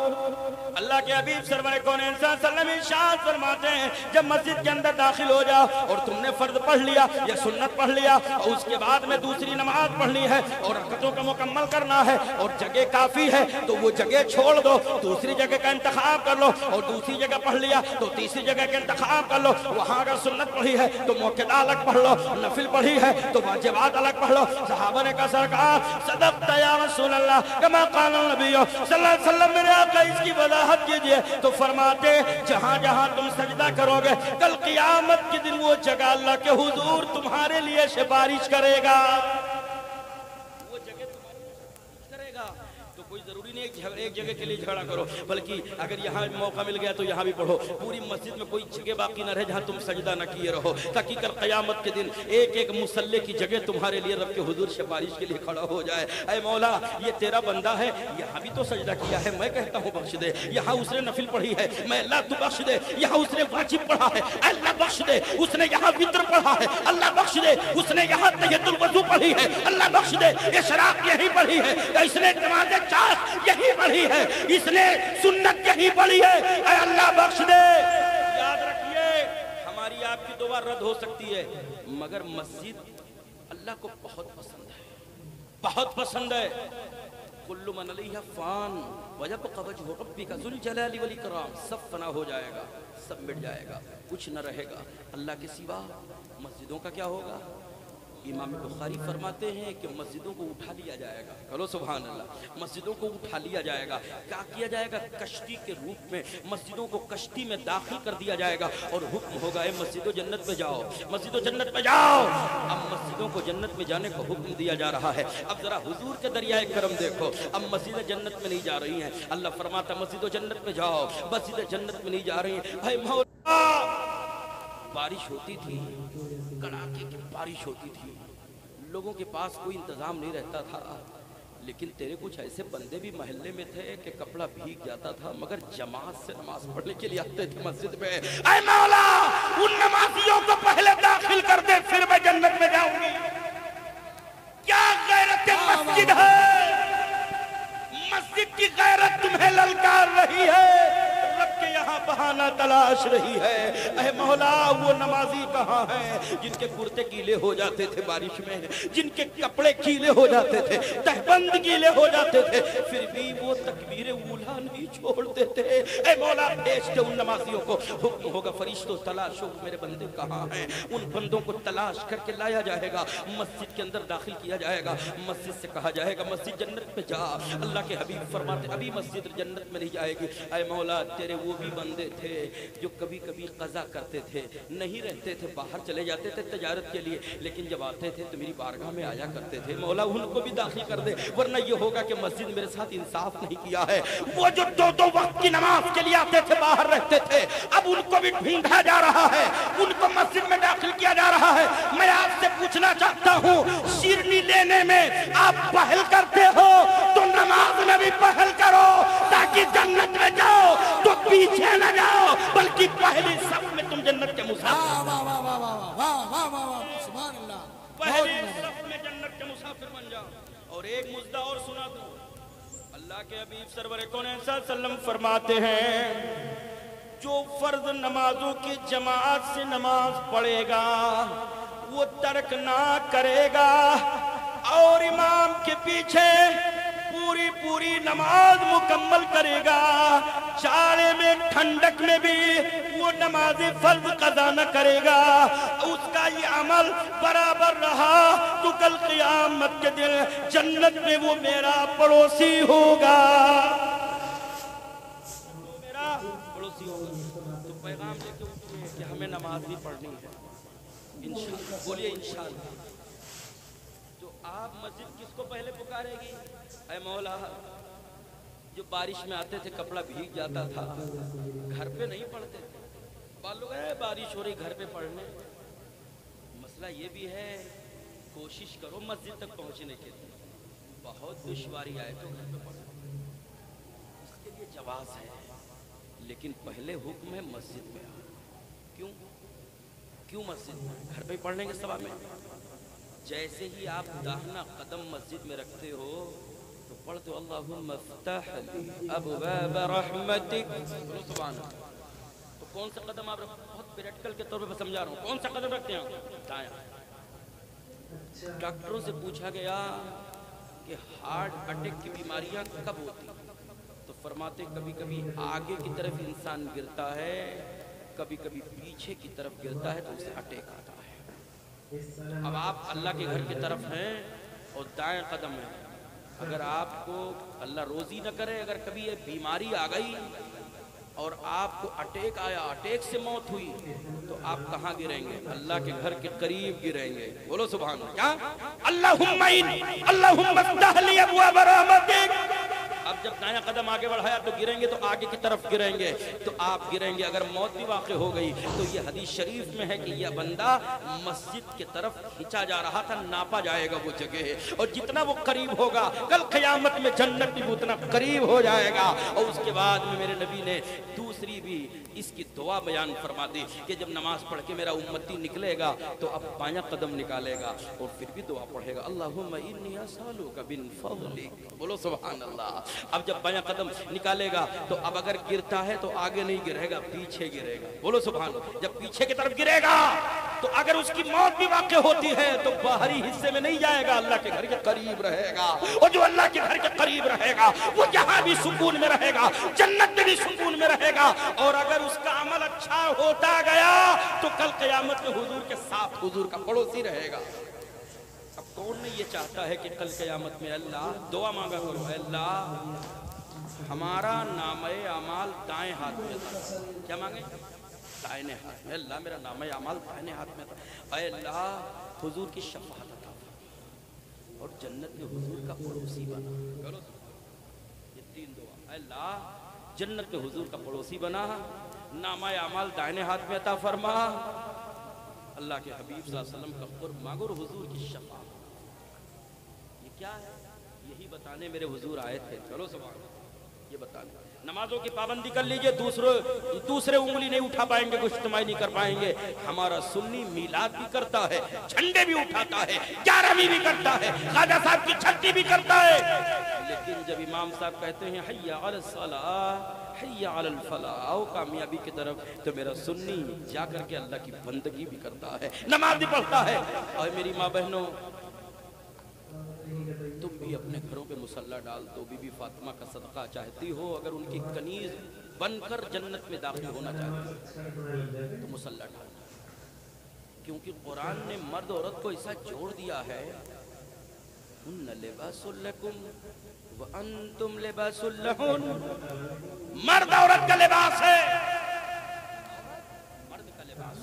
अल्लाह के हबीब सरवर कौनैन सल्लल्लाहु अलैहि वसल्लम इरशाद फरमाते हैं, जब मस्जिद के अंदर दाखिल हो जाओ और तुमने फर्ज पढ़ लिया या सुन्नत पढ़ लिया और उसके बाद में दूसरी नमाज पढ़नी है और रकअतों का मुकम्मल करना है और जगह काफी है तो वो जगह छोड़ दो, दूसरी जगह का इंतखाब कर लो, और दूसरी जगह पढ़ लिया तो तीसरी जगह का इंतखाब कर लो। वहाँ अगर सुन्नत पढ़ी है तो मौक़िदा अलग पढ़ लो, नफिल पढ़ी है तो वाजिबात अलग पढ़ लो। सहाबा ने कहा सरकार सदक़्ता या रसूल अल्लाह कमा क़ाल नबी सल्लल्लाहु अलैहि वसल्लम, मेरे आका इसकी वज़ाहत कीजिए। तो फरमाते जहां जहां तुम सजदा करोगे कल क़यामत के दिन वो जगह अल्लाह के हुजूर तुम्हारे लिए सिफारिश करेगा, वो जगह तुम्हारे लिए सिफारिश करेगा। तो कोई जरूरी नहीं एक जगह के लिए झगड़ा करो, बल्कि अगर यहाँ मौका मिल गया तो यहाँ भी पढ़ो। पूरी मस्जिद में कोई जगह बाकी न रहे जहाँ तुम सजदा न किए रहो, ताकि कल क़यामत के दिन एक एक मुसल्ले की जगह तुम्हारे लिए रब के हुजूर सिफारिश के लिए खड़ा हो जाए। ऐ मौला ये तेरा बंदा है, यहाँ भी तो सजदा किया है, मैं कहता हूँ बख्श दे। यहाँ उसने नफिल पढ़ी है, मैं अल्लाह तू बख्श दे। यहाँ उसने वाजिब पढ़ा है, अल्लाह बख्श दे। उसने यहाँ वित्र पढ़ा है, अल्लाह बख्श दे। उसने यहाँ तहियतुल वज़ू पढ़ी है, अल्लाह बख्श दे। इशराक यही पढ़ी है, इसने नमाज़े चाश यही पढ़ी है, इसने सुन्नत यही पढ़ी है, ऐ अल्लाह बख्श दे। याद रखिए हमारी आपकी दुआ रद्द हो सकती है, मगर मस्जिद अल्लाह को बहुत पसंद है, बहुत पसंद है। कुल्लु मन अलैहा फ़ान वयब्क़ा वज्हु रब्बिका ज़ुल जलाली वल इकराम। सब फना हो जाएगा, सब मिट जाएगा, कुछ न रहेगा अल्लाह के सिवा। मस्जिदों का क्या होगा? इमाम बुखारी फरमाते हैं कि मस्जिदों को उठा लिया जाएगा, चलो सुभान अल्लाह। मस्जिदों को उठा लिया जाएगा, क्या किया जाएगा? कश्ती के रूप में मस्जिदों को कश्ती में दाखिल कर दिया जाएगा और हुक्म होगा ए मस्जिदों जन्नत में जाओ, मस्जिदों जन्नत में जाओ। अब मस्जिदों को जन्नत में जाने का हुक्म दिया जा रहा है। अब जरा हुजूर के दरियाए करम देखो, अब मस्जिदें जन्नत में नहीं जा रही हैं। अल्लाह फरमाता मस्जिदों जन्नत में जाओ, मस्जिदें जन्नत में नहीं जा रही हैं। भाई मौला बारिश होती थी, कड़ाके की बारिश होती थी, लोगों के पास कोई इंतजाम नहीं रहता था, लेकिन तेरे कुछ ऐसे बंदे भी महल्ले में थे कि कपड़ा भीग जाता था मगर जमात से नमाज पढ़ने के लिए आते थे मस्जिद में। ऐ मौला उन नमाजियों को पहले दाखिल कर दे, फिर मैं जन्नत में जाऊंगी। क्या गैरत मस्जिद है, मस्जिद की गैरत तुम्हें ललकार रही है, रब के यहाँ बहाना तलाश रही है। ऐ मौला वो नमाजी कहाँ हैं जिनके कुर्ते गीले हो जाते थे बारिश में, जिनके कपड़े गीले हो जाते थे, तहबंद गीले हो जाते थे, फिर भी वो तकबीर ऊला नहीं छोड़ते थे। ऐ मौला भेज दे उन नमाजियों को। हुक्म होगा फरिश्तों तलाशो मेरे बंदे कहाँ हैं। उन बंदों को तलाश करके लाया जाएगा, मस्जिद के अंदर दाखिल किया जाएगा। मस्जिद से कहा जाएगा मस्जिद जन्नत में जा। अल्लाह के हबीब फरमाते अभी मस्जिद जन्नत में नहीं जाएगी। ऐ मौला तेरे वो भी बंदे थे जो कभी कभी कज़ा करते थे, नहीं रहते थे, बाहर चले जाते थे तजारत के लिए, लेकिन जब आते थे तो मेरी बारगाह में आया करते थे। मौला उनको भी दाखिल कर दे, वरना ये होगा कि मस्जिद मेरे साथ इंसाफ नहीं किया है। वो जो दो वक्त की नमाज के लिए आते थे, बाहर रहते थे, अब उनको भी ढूंढा जा रहा है, उनको मस्जिद में दाखिल किया जा रहा है। मैं आपसे पूछना चाहता हूँ, शिरनी लेने में आप पहल करते हो तो नमाज में भी पहल करो, ताकि जन्नत में जाओ तो पीछे न जाओ, वाह वाह वाह वाह वाह वाह वाह वाह वाह सुभान अल्लाह। पहले सफ में जन्नत के मुसाफिर बन जाओ। और एक मुद्दा और सुना दूं, अल्लाह के हबीब सरवर कौनैन सल्लल्लाहु अलैहि वसल्लम फरमाते हैं जो फर्ज नमाजों की जमात से नमाज पढ़ेगा वो तर्क ना करेगा और इमाम के पीछे पूरी पूरी नमाज मुकम्मल करेगा, जाड़े में ठंडक में भी वो नमाज फर्ज कज़ा न करेगा, उसका ये अमल बराबर रहा तो कल क़यामत के दिन जन्नत में वो मेरा पड़ोसी होगा, वो मेरा पड़ोसी होगा। तो पैगाम लेके उठिए कि हमें नमाज भी पढ़नी है इंशाअल्लाह। बोलिए इंशाअल्लाह। तो आप मस्जिद किसको पहले पुकारेगी? ऐ मौला, जो बारिश में आते थे कपड़ा भीग जाता था, घर पे नहीं पढ़ते थे, लोग बारिश हो रही घर पे पढ़ने। मसला ये भी है, कोशिश करो मस्जिद तक पहुंचने के लिए, बहुत दुश्वारी आए तो घर पे पढ़ो, इसके लिए जवाब है, लेकिन पहले हुक्म है मस्जिद में आओ। क्यों क्यों मस्जिद में? घर पे पढ़ने के सवाब में जैसे ही आप दाहिना कदम मस्जिद में रखते हो तो पढ़ते हो अल्लाहुम्मा फ़्तह ली अबवाब रहमतिक, सुभान अल्लाह। तो कौन सा कदम आप बहुत प्रैक्टिकल के तौर पे समझा रहा हूँ, कौन सा कदम रखते हैं? दायां। डॉक्टरों से पूछा गया कि हार्ट अटैक की बीमारियां कब होती, तो फरमाते कभी कभी आगे की तरफ इंसान गिरता है, कभी कभी पीछे की तरफ गिरता है तो उसे अटैक आता है। अब आप अल्लाह के घर की तरफ हैं और दाएं कदम है, अगर आपको अल्लाह रोजी न करे, अगर कभी ये बीमारी आ गई और आपको अटैक आया, अटैक से मौत हुई, तो आप कहाँ गिरेंगे? अल्लाह के घर के करीब गिरेंगे। बोलो सुभान अल्लाह। क्या? अल्लाहुम्मा फ़्तह ली अबवाब रहमतिक। अब जब दाया कदम आगे बढ़ाया तो गिरेंगे, तो आगे की तरफ गिरेंगे, तो आप गिरेंगे। अगर मौत भी वाक़ हो गई तो ये हदीस शरीफ में है कि यह बंदा मस्जिद की तरफ खींचा जा रहा था, नापा जाएगा वो जगह, और जितना वो करीब होगा कल क़यामत में जन्नत भी उतना करीब हो जाएगा। और उसके बाद में मेरे नबी ने दूसरी भी इसकी दुआ बयान फरमा दी कि जब नमाज पढ़ के मेरा उम्मती निकलेगा तो अब बायां कदम निकालेगा और फिर भी दुआ पढ़ेगा अल्लाहुम्मा इन्नी असअलुका बिन फज़लिक। बोलो सुभान अल्लाह। अब जब बायां कदम निकालेगा तो अब अगर गिरता है तो आगे नहीं गिरेगा, पीछे गिरेगा। बोलो सुभान। जब पीछे की तरफ गिरेगा तो अगर उसकी मौत भी वाक़ होती है तो बाहरी हिस्से में नहीं जाएगा, अल्लाह के घर के करीब रहेगा। और जो अल्लाह के घर के करीब रहेगा वो यहाँ भी सुकून में रहेगा, जन्नत में भी सुकून में रहेगा। और अगर उसका अमल अच्छा होता गया तो कल क़यामत में हुजूर के साथ हुजूर का पड़ोसी रहेगा। अब कौन नहीं ये चाहता है कि कल क़यामत में अल्लाह, दुआ मांगा करो, अल्लाह हमारा नामे अमाल दाएं हाथ में था। क्या मांगे? दाहिने हाथ में। अल्लाह मेरा नामे अमाल दाहिने हाथ में था। अल्लाह हुजूर की शफाअत अता फरमा और जन्नत में हुजूर का पड़ोसी बना। करो ये तीन दुआ। अल्लाह जन्नत में हुजूर का पड़ोसी बना, नामा अमाल दाहिने हाथ में अता फरमा, अल्लाह के हबीब सल्लल्लाहु अलैहि वसल्लम का कुर्ब मांगो और हुजूर की शफाअत। ये क्या है? यही बताने मेरे हुजूर आए थे। चलो सुभान, ये बताने। नमाजों की पाबंदी कर लीजिए, दूसरे उंगली नहीं उठा पाएंगे, गुश्तमाई नहीं कर पाएंगे। हमारा सुन्नी मीलाद भी करता है, झंडे भी उठाता है, 11वीं भी करता है, ख्वाजा साहब की छठी भी करता है, लेकिन जब इमाम साहब कहते हैं हय्या अलस सलाह हय्या अलल फलाह, आओ कामयाबी की तरफ, तो मेरा सुन्नी जाकर के अल्लाह की बंदगी भी करता है, नमाज भी पढ़ता है। और मेरी माँ बहनों, तुम भी अपने घरों पे मुसल्ला डाल दो। बीबी फातिमा का सदका चाहती हो, अगर उनकी कनीज बनकर जन्नत में दाखिल होना चाहती हो तो मुसल्ला डालना, क्योंकि कुरान ने मर्द औरत को ऐसा जोड़ दिया है, हुन्ना लिबासुल लकुम व अंतुम लिबासुल लहुन। मर्द औरत का लिबास है, मर्द का लिबास।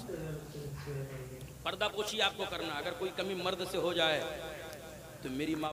पर्दा पोशी आपको करना, अगर कोई कमी मर्द से हो जाए तो मेरी माँ